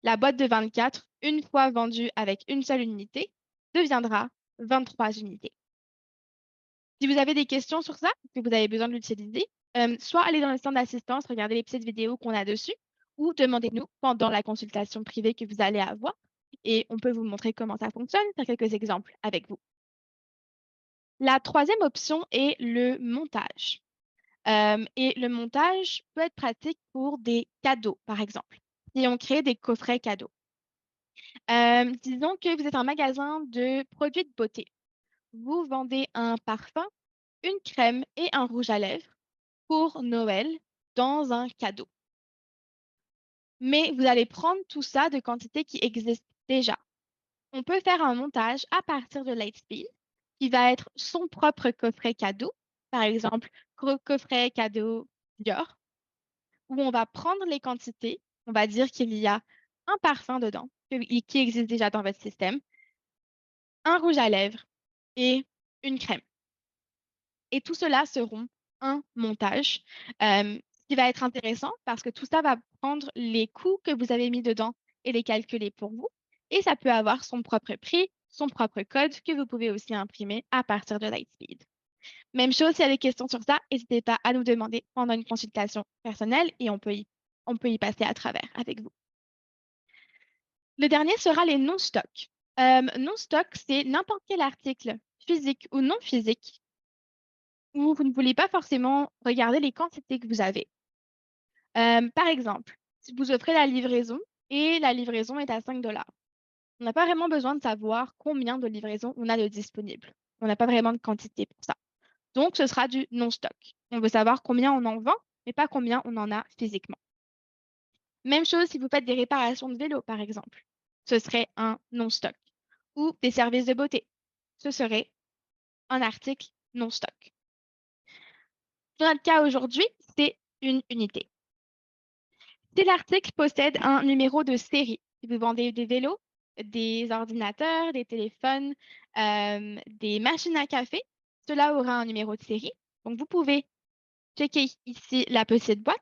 La boîte de 24, une fois vendue avec une seule unité, deviendra 23 unités. Si vous avez des questions sur ça, que vous avez besoin de l'utiliser, soit allez dans le centre d'assistance, regardez les petites vidéos qu'on a dessus, ou demandez-nous pendant la consultation privée que vous allez avoir, et on peut vous montrer comment ça fonctionne, faire quelques exemples avec vous. La troisième option est le montage. Et le montage peut être pratique pour des cadeaux, par exemple, si on crée des coffrets cadeaux. Disons que vous êtes un magasin de produits de beauté. Vous vendez un parfum, une crème et un rouge à lèvres pour Noël dans un cadeau. Mais vous allez prendre tout ça de quantités qui existent déjà. On peut faire un montage à partir de Lightspeed qui va être son propre coffret cadeau, par exemple, coffret cadeau Dior, où on va prendre les quantités, on va dire qu'il y a un parfum dedans qui existe déjà dans votre système, un rouge à lèvres et une crème. Et tout cela seront un montage, ce qui va être intéressant parce que tout ça va prendre les coûts que vous avez mis dedans et les calculer pour vous. Et ça peut avoir son propre prix, son propre code que vous pouvez aussi imprimer à partir de Lightspeed. Même chose, s'il y a des questions sur ça, n'hésitez pas à nous demander pendant une consultation personnelle et on peut y passer à travers avec vous. Le dernier sera les non-stocks. Non-stock, c'est n'importe quel article physique ou non physique où vous ne voulez pas forcément regarder les quantités que vous avez. Par exemple, si vous offrez la livraison et la livraison est à 5 $, on n'a pas vraiment besoin de savoir combien de livraisons on a de disponibles. On n'a pas vraiment de quantité pour ça. Donc, ce sera du non-stock. On veut savoir combien on en vend, mais pas combien on en a physiquement. Même chose si vous faites des réparations de vélo, par exemple. Ce serait un non-stock. Ou des services de beauté. Ce serait un article non-stock. Dans notre cas aujourd'hui, c'est une unité. Si l'article possède un numéro de série, si vous vendez des vélos, des ordinateurs, des téléphones, des machines à café, cela aura un numéro de série. Donc, vous pouvez checker ici la petite boîte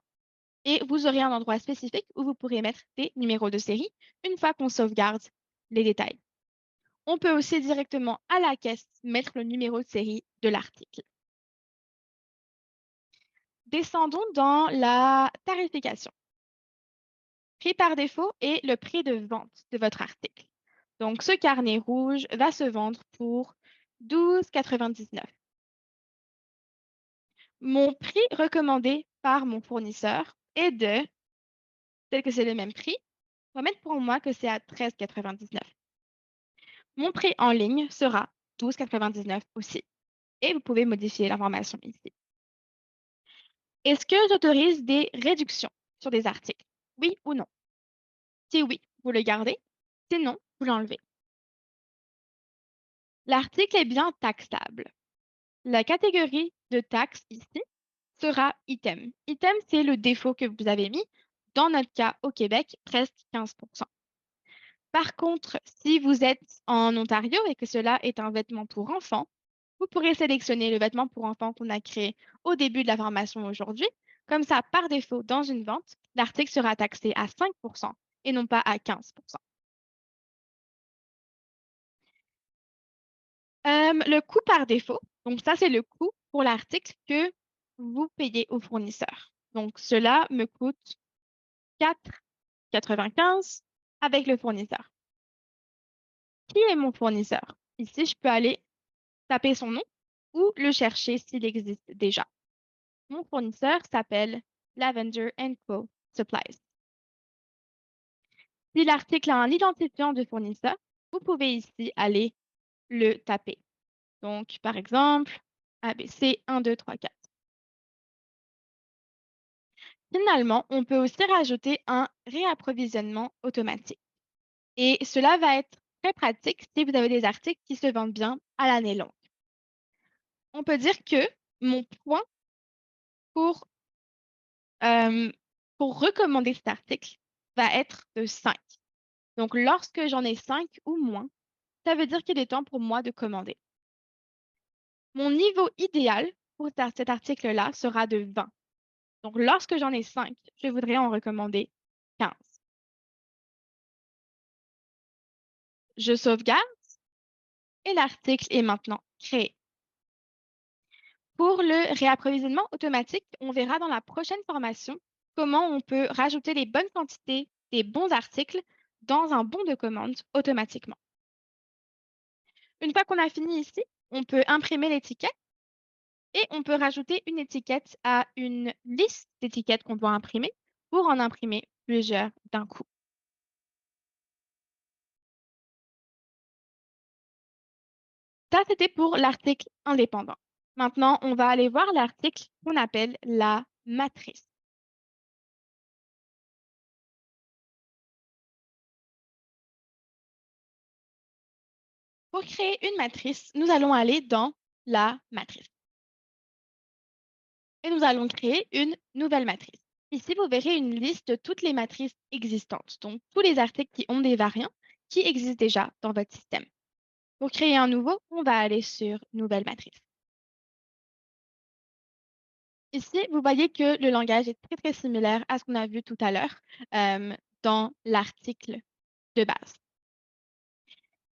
et vous aurez un endroit spécifique où vous pourrez mettre des numéros de série une fois qu'on sauvegarde les détails. On peut aussi directement à la caisse mettre le numéro de série de l'article. Descendons dans la tarification. Prix par défaut est le prix de vente de votre article. Donc, ce carnet rouge va se vendre pour 12,99 $. Mon prix recommandé par mon fournisseur est de, tel que c'est le même prix, on va mettre pour moi que c'est à 13,99 $. Mon prix en ligne sera 12,99 € aussi. Et vous pouvez modifier l'information ici. Est-ce que j'autorise des réductions sur des articles? Oui ou non? Si oui, vous le gardez. Sinon, vous l'enlevez. L'article est bien taxable. La catégorie de taxe ici sera item. Item, c'est le défaut que vous avez mis. Dans notre cas, au Québec, presque 15%. Par contre, si vous êtes en Ontario et que cela est un vêtement pour enfants, vous pourrez sélectionner le vêtement pour enfants qu'on a créé au début de la formation aujourd'hui. Comme ça, par défaut, dans une vente, l'article sera taxé à 5% et non pas à 15%. Le coût par défaut, donc ça, c'est le coût pour l'article que vous payez au fournisseur. Donc, cela me coûte 4,95 avec le fournisseur. Qui est mon fournisseur? Ici, je peux aller taper son nom ou le chercher s'il existe déjà. Mon fournisseur s'appelle Lavender Co. Supplies. Si l'article a un identifiant de fournisseur, vous pouvez ici aller le taper. Donc, par exemple, ABC 1, 2, 3, 4. Finalement, on peut aussi rajouter un réapprovisionnement automatique. Et cela va être très pratique si vous avez des articles qui se vendent bien à l'année longue. On peut dire que mon point pour, euh, pour recommander cet article va être de 5. Donc, lorsque j'en ai 5 ou moins, ça veut dire qu'il est temps pour moi de commander. Mon niveau idéal pour cet article-là sera de 20. Donc, lorsque j'en ai 5, je voudrais en recommander 15. Je sauvegarde et l'article est maintenant créé. Pour le réapprovisionnement automatique, on verra dans la prochaine formation comment on peut rajouter les bonnes quantités des bons articles dans un bon de commande automatiquement. Une fois qu'on a fini ici, on peut imprimer l'étiquette et on peut rajouter une étiquette à une liste d'étiquettes qu'on doit imprimer pour en imprimer plusieurs d'un coup. Ça, c'était pour l'article indépendant. Maintenant, on va aller voir l'article qu'on appelle la matrice. Pour créer une matrice, nous allons aller dans la matrice. et nous allons créer une nouvelle matrice. Ici, vous verrez une liste de toutes les matrices existantes, donc tous les articles qui ont des variants qui existent déjà dans votre système. Pour créer un nouveau, on va aller sur Nouvelle matrice. Ici, vous voyez que le langage est très, très similaire à ce qu'on a vu tout à l'heure dans l'article de base.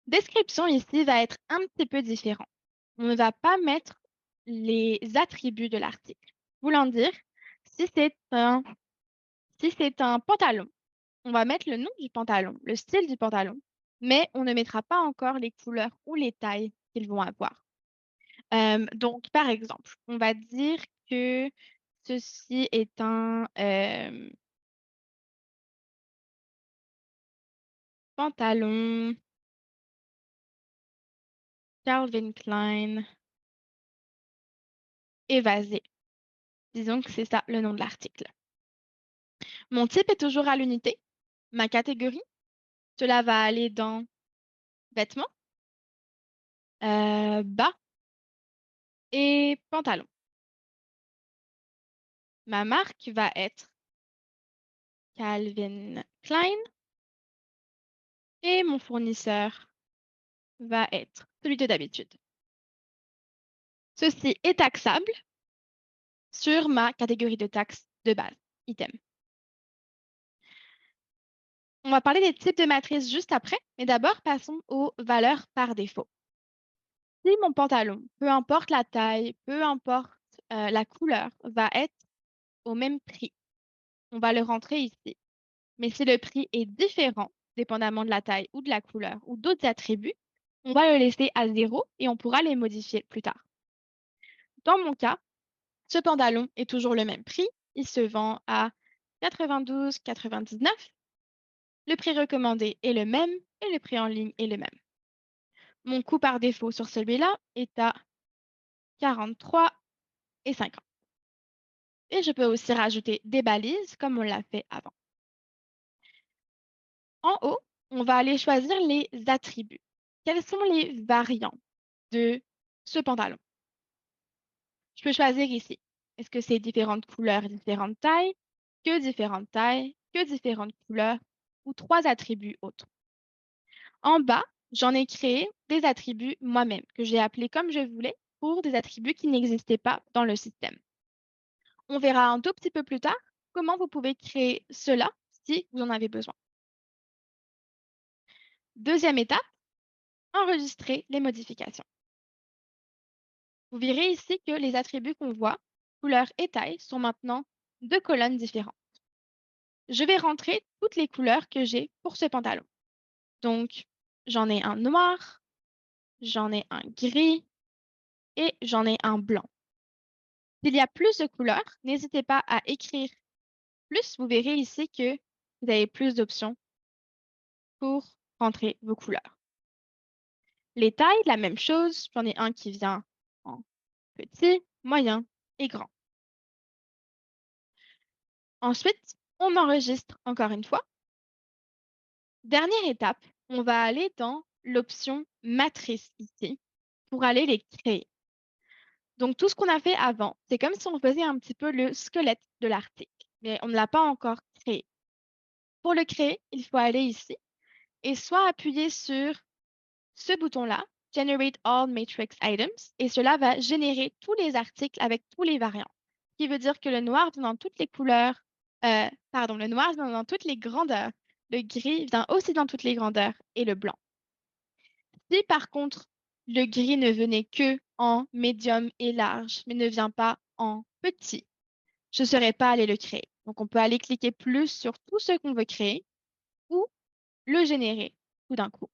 Description ici va être un petit peu différent. On ne va pas mettre les attributs de l'article. Voulant dire, si c'est un pantalon, on va mettre le nom du pantalon, le style du pantalon, mais on ne mettra pas encore les couleurs ou les tailles qu'ils vont avoir. Donc, par exemple, on va dire que ceci est un pantalon Calvin Klein évasé. Disons que c'est ça le nom de l'article. Mon type est toujours à l'unité. Ma catégorie, cela va aller dans vêtements, bas et pantalon. Ma marque va être Calvin Klein et mon fournisseur va être celui de d'habitude. Ceci est taxable sur ma catégorie de taxes de base, item. On va parler des types de matrices juste après, mais d'abord passons aux valeurs par défaut. Si mon pantalon, peu importe la taille, peu importe la couleur, va être au même prix, on va le rentrer ici. Mais si le prix est différent, dépendamment de la taille ou de la couleur ou d'autres attributs, on va le laisser à 0 et on pourra les modifier plus tard. Dans mon cas, ce pantalon est toujours le même prix. Il se vend à 92,99. Le prix recommandé est le même et le prix en ligne est le même. Mon coût par défaut sur celui-là est à 43,50. Et je peux aussi rajouter des balises comme on l'a fait avant. En haut, on va aller choisir les attributs. Quels sont les variants de ce pantalon? Je peux choisir ici. Est-ce que c'est différentes couleurs, différentes tailles, que différentes couleurs ou 3 attributs autres? En bas, j'en ai créé des attributs moi-même que j'ai appelés comme je voulais pour des attributs qui n'existaient pas dans le système. On verra un tout petit peu plus tard comment vous pouvez créer cela si vous en avez besoin. Deuxième étape, enregistrer les modifications. Vous verrez ici que les attributs qu'on voit, couleur et taille, sont maintenant 2 colonnes différentes. Je vais rentrer toutes les couleurs que j'ai pour ce pantalon. Donc, j'en ai un noir, j'en ai un gris et j'en ai un blanc. S'il y a plus de couleurs, n'hésitez pas à écrire plus. Vous verrez ici que vous avez plus d'options pour rentrer vos couleurs. Les tailles, la même chose. J'en ai un qui vient en petit, moyen et grand. Ensuite, on enregistre encore une fois. Dernière étape, on va aller dans l'option matrice ici pour aller les créer. Donc, tout ce qu'on a fait avant, c'est comme si on faisait un petit peu le squelette de l'article, mais on ne l'a pas encore créé. Pour le créer, il faut aller ici et soit appuyer sur ce bouton-là, Generate All Matrix Items, et cela va générer tous les articles avec tous les variants. Ce qui veut dire que le noir vient dans toutes les couleurs, le noir vient dans toutes les grandeurs, le gris vient aussi dans toutes les grandeurs et le blanc. Si par contre, le gris ne venait que en médium et large, mais ne vient pas en petit, je ne saurais pas aller le créer. Donc, on peut aller cliquer plus sur tout ce qu'on veut créer ou le générer tout d'un coup.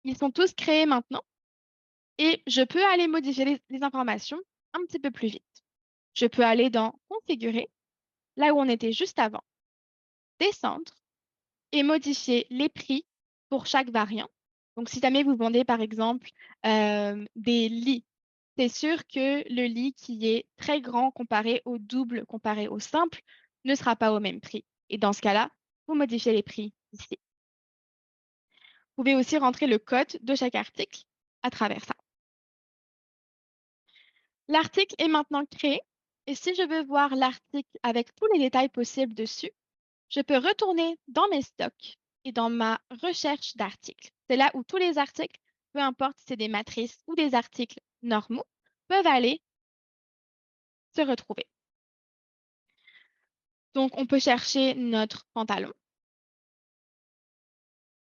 Ils sont tous créés maintenant et je peux aller modifier les informations un petit peu plus vite. Je peux aller dans Configurer, là où on était juste avant, descendre et modifier les prix pour chaque variant. Donc, si jamais vous vendez, par exemple, des lits, c'est sûr que le lit qui est très grand comparé au double, comparé au simple, ne sera pas au même prix. Et dans ce cas-là, vous modifiez les prix ici. Vous pouvez aussi rentrer le code de chaque article à travers ça. L'article est maintenant créé et si je veux voir l'article avec tous les détails possibles dessus, je peux retourner dans mes stocks et dans ma recherche d'articles. C'est là où tous les articles, peu importe si c'est des matrices ou des articles normaux, peuvent aller se retrouver. Donc, on peut chercher notre pantalon.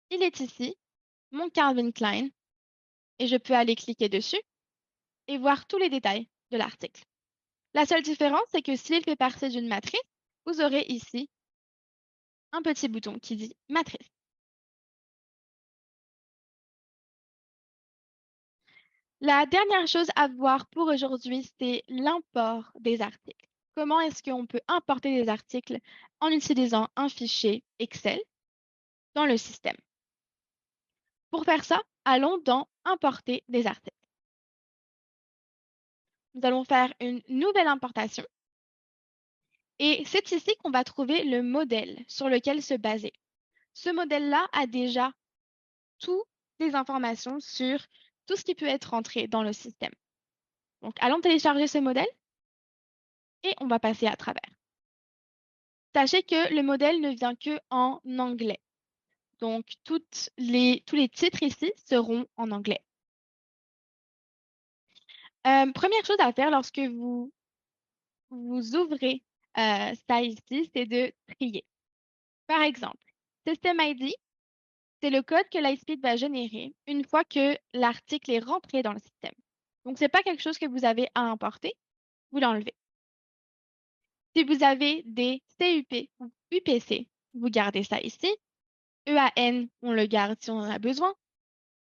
Il est ici, mon Calvin Klein, et je peux aller cliquer dessus et voir tous les détails de l'article. La seule différence, c'est que s'il fait partie d'une matrice, vous aurez ici un petit bouton qui dit matrice. La dernière chose à voir pour aujourd'hui, c'est l'import des articles. Comment est-ce qu'on peut importer des articles en utilisant un fichier Excel dans le système? Pour faire ça, allons dans Importer des articles. Nous allons faire une nouvelle importation et c'est ici qu'on va trouver le modèle sur lequel se baser. Ce modèle-là a déjà toutes les informations sur tout ce qui peut être rentré dans le système. Donc, allons télécharger ce modèle et on va passer à travers. Sachez que le modèle ne vient que en anglais. Donc, tous les titres ici seront en anglais. Première chose à faire lorsque vous ouvrez ça ici, c'est de trier. Par exemple, System ID, c'est le code que Lightspeed va générer une fois que l'article est rentré dans le système. Donc, ce n'est pas quelque chose que vous avez à importer, vous l'enlevez. Si vous avez des CUP ou UPC, vous gardez ça ici. EAN, on le garde si on en a besoin.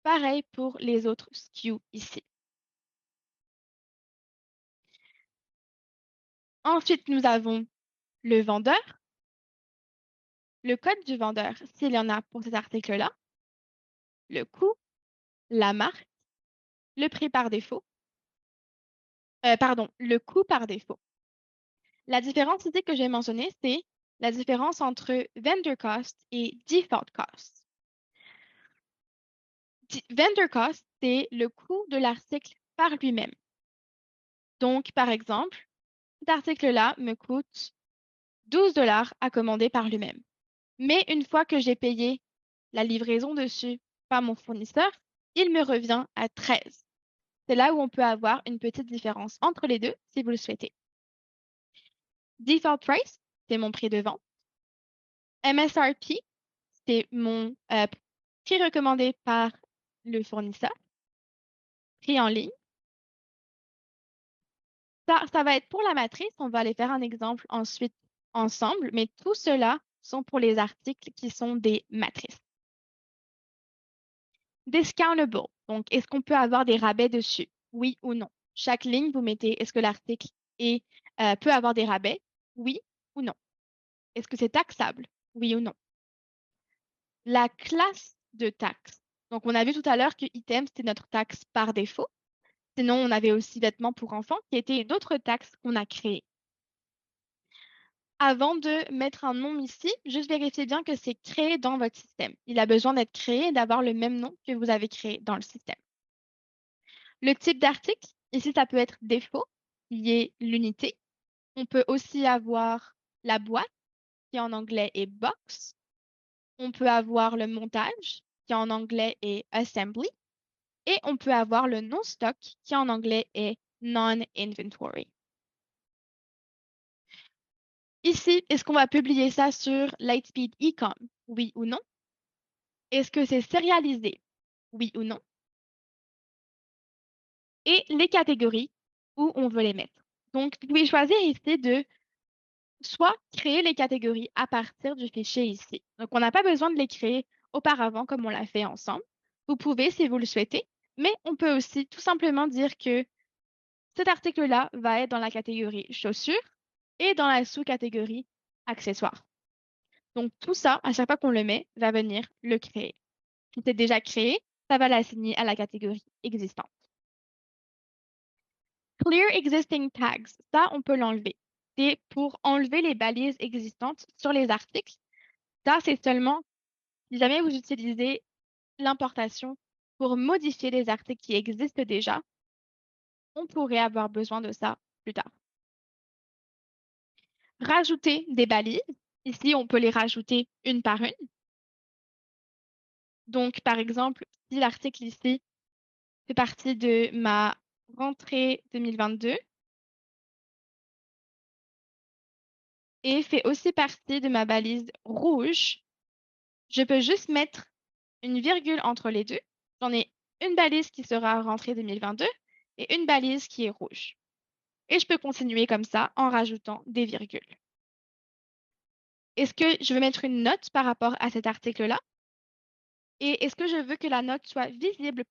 Pareil pour les autres SKU ici. Ensuite, nous avons le vendeur, le code du vendeur s'il y en a pour cet article-là, le coût, la marque, le prix par défaut, pardon, le coût par défaut. La différence ici que j'ai mentionnée, c'est la différence entre vendor cost et default cost. Vendor cost, c'est le coût de l'article par lui-même. Donc, par exemple, cet article-là me coûte 12 dollars à commander par lui-même. Mais une fois que j'ai payé la livraison dessus par mon fournisseur, il me revient à 13. C'est là où on peut avoir une petite différence entre les deux si vous le souhaitez. Default price, c'est mon prix de vente. MSRP, c'est mon prix recommandé par le fournisseur. Prix en ligne. Ça va être pour la matrice. On va aller faire un exemple ensuite ensemble, mais tout cela sont pour les articles qui sont des matrices. Discountable. Donc, est-ce qu'on peut avoir des rabais dessus? Oui ou non. Chaque ligne, vous mettez est-ce que l'article peut avoir des rabais? Oui ou non. Est-ce que c'est taxable? Oui ou non. La classe de taxe. Donc, on a vu tout à l'heure que item, c'était notre taxe par défaut. Sinon, on avait aussi vêtements pour enfants qui était une autre taxe qu'on a créée. Avant de mettre un nom ici, juste vérifiez bien que c'est créé dans votre système. Il a besoin d'être créé et d'avoir le même nom que vous avez créé dans le système. Le type d'article, ici, ça peut être défaut, qui est l'unité. On peut aussi avoir la boîte, qui en anglais est box. On peut avoir le montage, qui en anglais est assembly. Et on peut avoir le non-stock, qui en anglais est non-inventory. Ici, est-ce qu'on va publier ça sur Lightspeed Ecom? Oui ou non? Est-ce que c'est sérialisé? Oui ou non? Et les catégories où on veut les mettre. Donc, vous pouvez choisir ici de soit créer les catégories à partir du fichier ici. Donc, on n'a pas besoin de les créer auparavant comme on l'a fait ensemble. Vous pouvez si vous le souhaitez, mais on peut aussi tout simplement dire que cet article-là va être dans la catégorie chaussures et dans la sous-catégorie accessoires. Donc, tout ça, à chaque fois qu'on le met, va venir le créer. Si c'est déjà créé, ça va l'assigner à la catégorie existante. Clear existing tags, ça, on peut l'enlever. C'est pour enlever les balises existantes sur les articles. Ça, c'est seulement si jamais vous utilisez l'importation pour modifier les articles qui existent déjà. on pourrait avoir besoin de ça plus tard. Rajouter des balises. Ici, on peut les rajouter une par une. Donc, par exemple, si l'article ici fait partie de ma rentrée 2022 et fait aussi partie de ma balise rouge, je peux juste mettre une virgule entre les deux. J'en ai une balise qui sera rentrée 2022 et une balise qui est rouge. Et je peux continuer comme ça en rajoutant des virgules. Est-ce que je veux mettre une note par rapport à cet article-là? Et est-ce que je veux que la note soit visible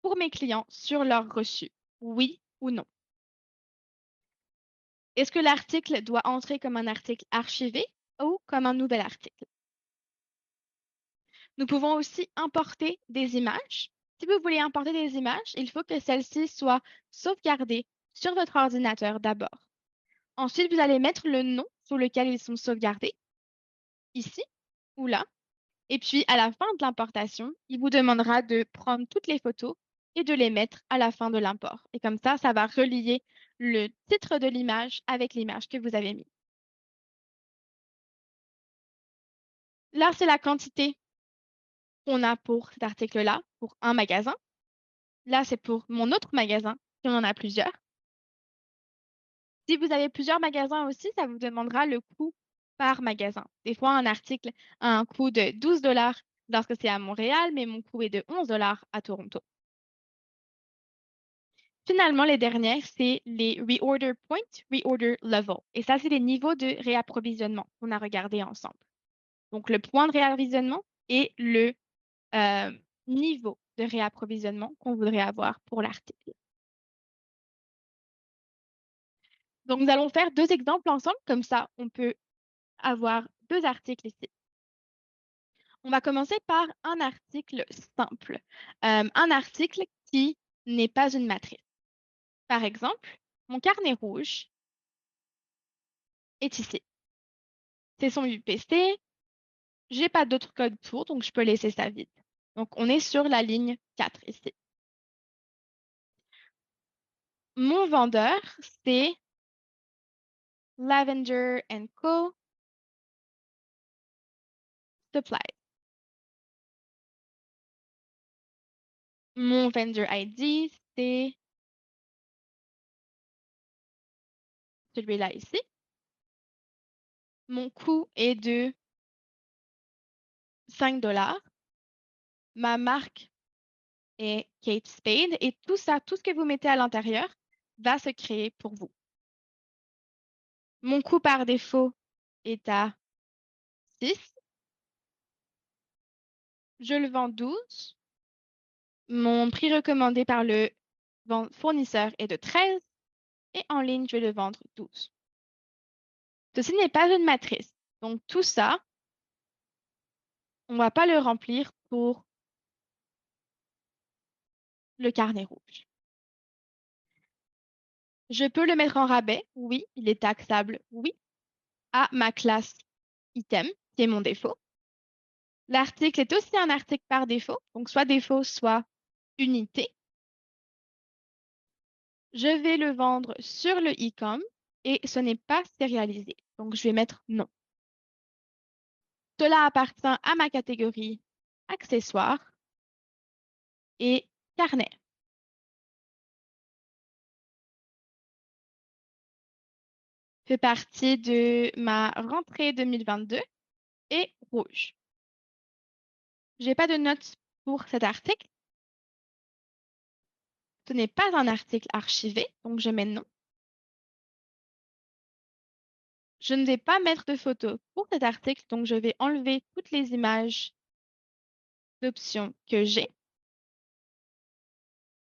pour mes clients sur leur reçu? Oui ou non? Est-ce que l'article doit entrer comme un article archivé ou comme un nouvel article? Nous pouvons aussi importer des images. Si vous voulez importer des images, il faut que celles-ci soient sauvegardées sur votre ordinateur d'abord. Ensuite, vous allez mettre le nom sous lequel ils sont sauvegardés, ici ou là. Et puis, à la fin de l'importation, il vous demandera de prendre toutes les photos et de les mettre à la fin de l'import. Et comme ça va relier le titre de l'image avec l'image que vous avez mise. Là, c'est la quantité qu'on a pour cet article-là, pour un magasin. Là, c'est pour mon autre magasin, si on en a plusieurs. Si vous avez plusieurs magasins aussi, ça vous demandera le coût par magasin. Des fois, un article a un coût de 12 $ lorsque c'est à Montréal, mais mon coût est de 11 $ à Toronto. Finalement, les dernières, c'est les reorder point, reorder level. Et ça, c'est les niveaux de réapprovisionnement qu'on a regardé ensemble. Donc, le point de réapprovisionnement et le euh, niveau de réapprovisionnement qu'on voudrait avoir pour l'article. Donc, nous allons faire deux exemples ensemble, comme ça, on peut avoir deux articles ici. On va commencer par un article simple, un article qui n'est pas une matrice. Par exemple, mon carnet rouge est ici. C'est son UPC. J'ai pas d'autre code pour, donc je peux laisser ça vide. Donc, on est sur la ligne 4 ici. Mon vendeur, c'est Lavender Co. Supply. Mon vendor ID, c'est celui-là ici. Mon coût est de 5 $. Ma marque est Kate Spade. Et tout ça, tout ce que vous mettez à l'intérieur, va se créer pour vous. Mon coût par défaut est à 6. Je le vends 12. Mon prix recommandé par le fournisseur est de 13. Et en ligne, je vais le vendre 12. Ceci n'est pas une matrice. Donc, tout ça, on ne va pas le remplir pour le carnet rouge. Je peux le mettre en rabais, oui, il est taxable, oui, à ma classe item, qui est mon défaut. L'article est aussi un article par défaut, donc soit défaut, soit unité. Je vais le vendre sur le e-com et ce n'est pas sérialisé, donc je vais mettre non. Cela appartient à ma catégorie accessoires et carnet. Fait partie de ma rentrée 2022 et rouge. J'ai pas de notes pour cet article. Ce n'est pas un article archivé, donc je mets non. Je ne vais pas mettre de photos pour cet article, donc je vais enlever toutes les images d'options que j'ai.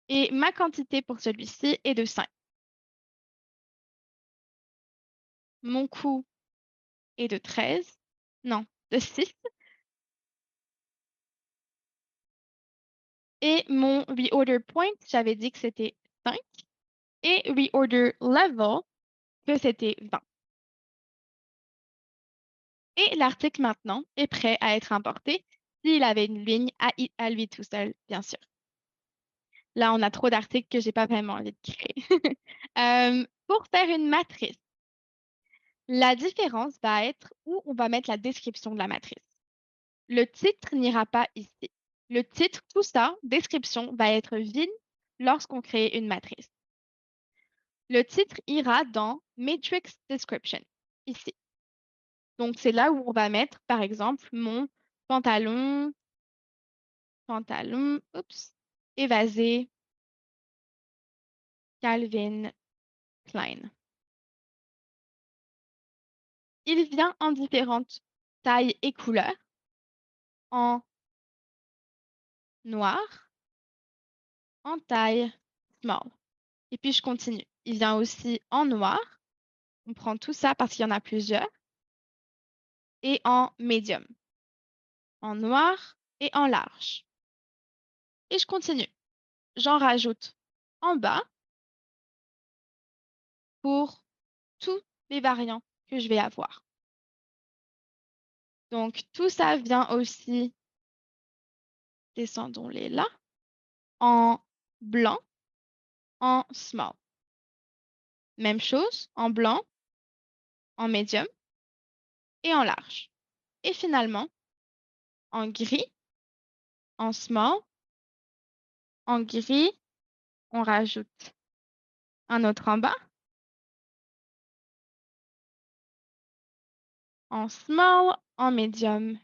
Et ma quantité pour celui-ci est de 5. Mon coût est de 13. Non, de 6. Et mon reorder point, j'avais dit que c'était 5. Et reorder level, que c'était 20. Et l'article maintenant est prêt à être importé s'il avait une ligne à lui tout seul, bien sûr. Là, on a trop d'articles que j'ai pas vraiment envie de créer. Pour faire une matrice, la différence va être où on va mettre la description de la matrice. Le titre n'ira pas ici. Le titre, tout ça, description, va être vide lorsqu'on crée une matrice. Le titre ira dans Matrix Description, ici. Donc, c'est là où on va mettre, par exemple, mon pantalon, évasé, Calvin Klein. Il vient en différentes tailles et couleurs, en noir, en taille small. Et puis, je continue. Il vient aussi en noir. On prend tout ça parce qu'il y en a plusieurs. Et en medium, en noir et en large. Et je continue. J'en rajoute en bas pour tous les variants que je vais avoir. Donc, tout ça vient aussi, descendons-les là, en blanc, en small. Même chose, en blanc, en medium et en large. Et finalement, en gris, en small, en gris, on rajoute un autre en bas, en small, en medium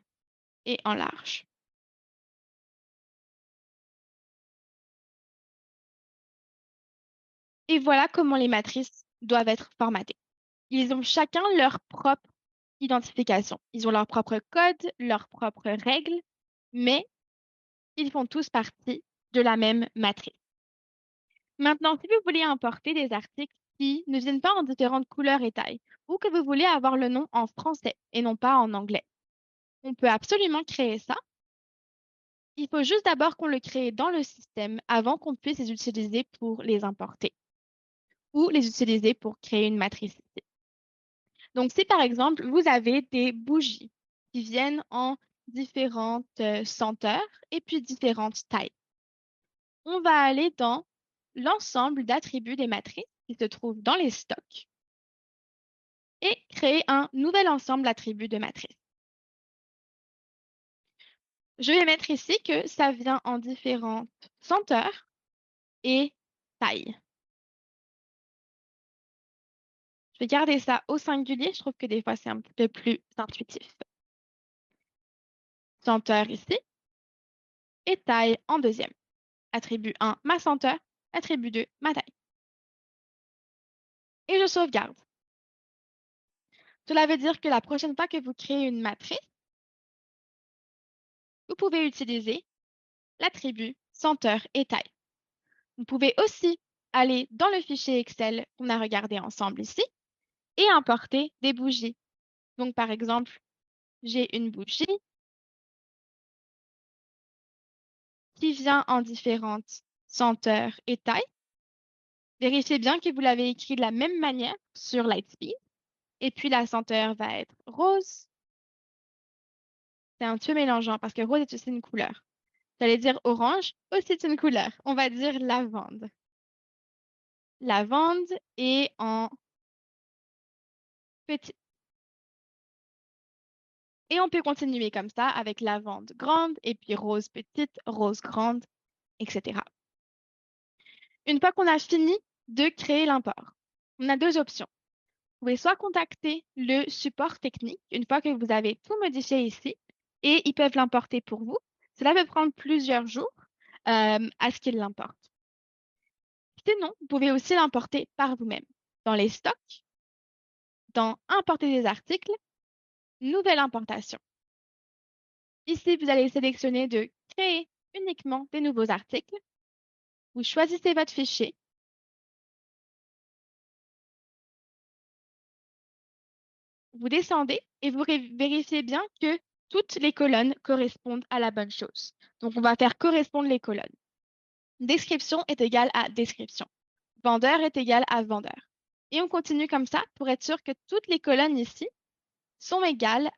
et en large. Et voilà comment les matrices doivent être formatées. Ils ont chacun leur propre identification. Ils ont leur propre code, leurs propres règles, mais ils font tous partie de la même matrice. Maintenant, si vous voulez importer des articles qui ne viennent pas en différentes couleurs et tailles, ou que vous voulez avoir le nom en français et non pas en anglais, on peut absolument créer ça. Il faut juste d'abord qu'on le crée dans le système avant qu'on puisse les utiliser pour les importer ou les utiliser pour créer une matrice ici. Donc, si par exemple, vous avez des bougies qui viennent en différentes senteurs et puis différentes tailles, on va aller dans l'ensemble d'attributs des matrices qui se trouvent dans les stocks et créer un nouvel ensemble d'attributs de matrices. Je vais mettre ici que ça vient en différentes senteurs et tailles. Je vais garder ça au singulier. Je trouve que des fois, c'est un petit peu plus intuitif. Senteur ici et taille en deuxième. Attribut 1, ma senteur. Attribut 2, ma taille. Et je sauvegarde. Cela veut dire que la prochaine fois que vous créez une matrice, vous pouvez utiliser l'attribut senteur et taille. Vous pouvez aussi aller dans le fichier Excel qu'on a regardé ensemble ici et importer des bougies. Donc, par exemple, j'ai une bougie qui vient en différentes senteurs et tailles. Vérifiez bien que vous l'avez écrit de la même manière sur Lightspeed. Et puis, la senteur va être rose. C'est un peu mélangeant parce que rose est aussi une couleur. J'allais dire orange, aussi c'est une couleur. On va dire lavande. Lavande est en petit. Et on peut continuer comme ça avec lavande grande et puis rose petite, rose grande, etc. Une fois qu'on a fini de créer l'import, on a deux options. Vous pouvez soit contacter le support technique une fois que vous avez tout modifié ici et ils peuvent l'importer pour vous. Cela peut prendre plusieurs jours à ce qu'ils l'importent. Sinon, vous pouvez aussi l'importer par vous-même dans les stocks, dans Importer des articles, Nouvelle importation. Ici, vous allez sélectionner de créer uniquement des nouveaux articles. Vous choisissez votre fichier. Vous descendez et vous vérifiez bien que toutes les colonnes correspondent à la bonne chose. Donc, on va faire correspondre les colonnes. Description est égale à description. Vendeur est égal à vendeur. Et on continue comme ça pour être sûr que toutes les colonnes ici sont égales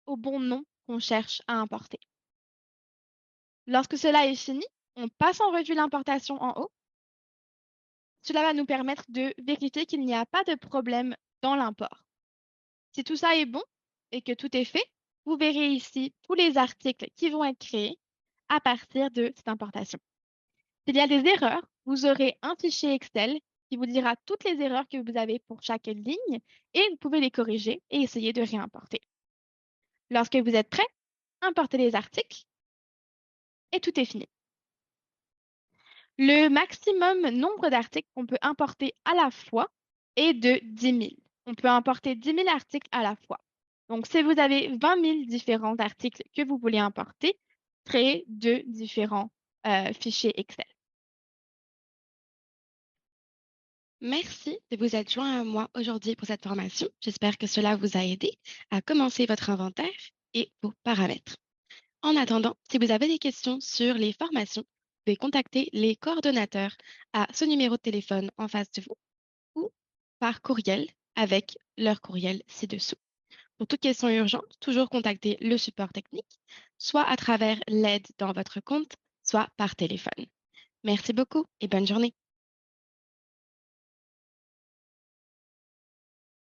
au bon nom qu'on cherche à importer. Lorsque cela est fini, On passe en revue l'importation en haut. Cela va nous permettre de vérifier qu'il n'y a pas de problème dans l'import. Si tout ça est bon et que tout est fait, vous verrez ici tous les articles qui vont être créés à partir de cette importation. S'il y a des erreurs, vous aurez un fichier Excel qui vous dira toutes les erreurs que vous avez pour chaque ligne et vous pouvez les corriger et essayer de réimporter. Lorsque vous êtes prêt, importez les articles et tout est fini. Le maximum nombre d'articles qu'on peut importer à la fois est de 10 000. On peut importer 10 000 articles à la fois. Donc, si vous avez 20 000 différents articles que vous voulez importer, créez deux différents fichiers Excel. Merci de vous être joint à moi aujourd'hui pour cette formation. J'espère que cela vous a aidé à commencer votre inventaire et vos paramètres. En attendant, si vous avez des questions sur les formations, vous pouvez contacter les coordonnateurs à ce numéro de téléphone en face de vous ou par courriel avec leur courriel ci-dessous. Pour toute question urgente, toujours contacter le support technique, soit à travers l'aide dans votre compte, soit par téléphone. Merci beaucoup et bonne journée.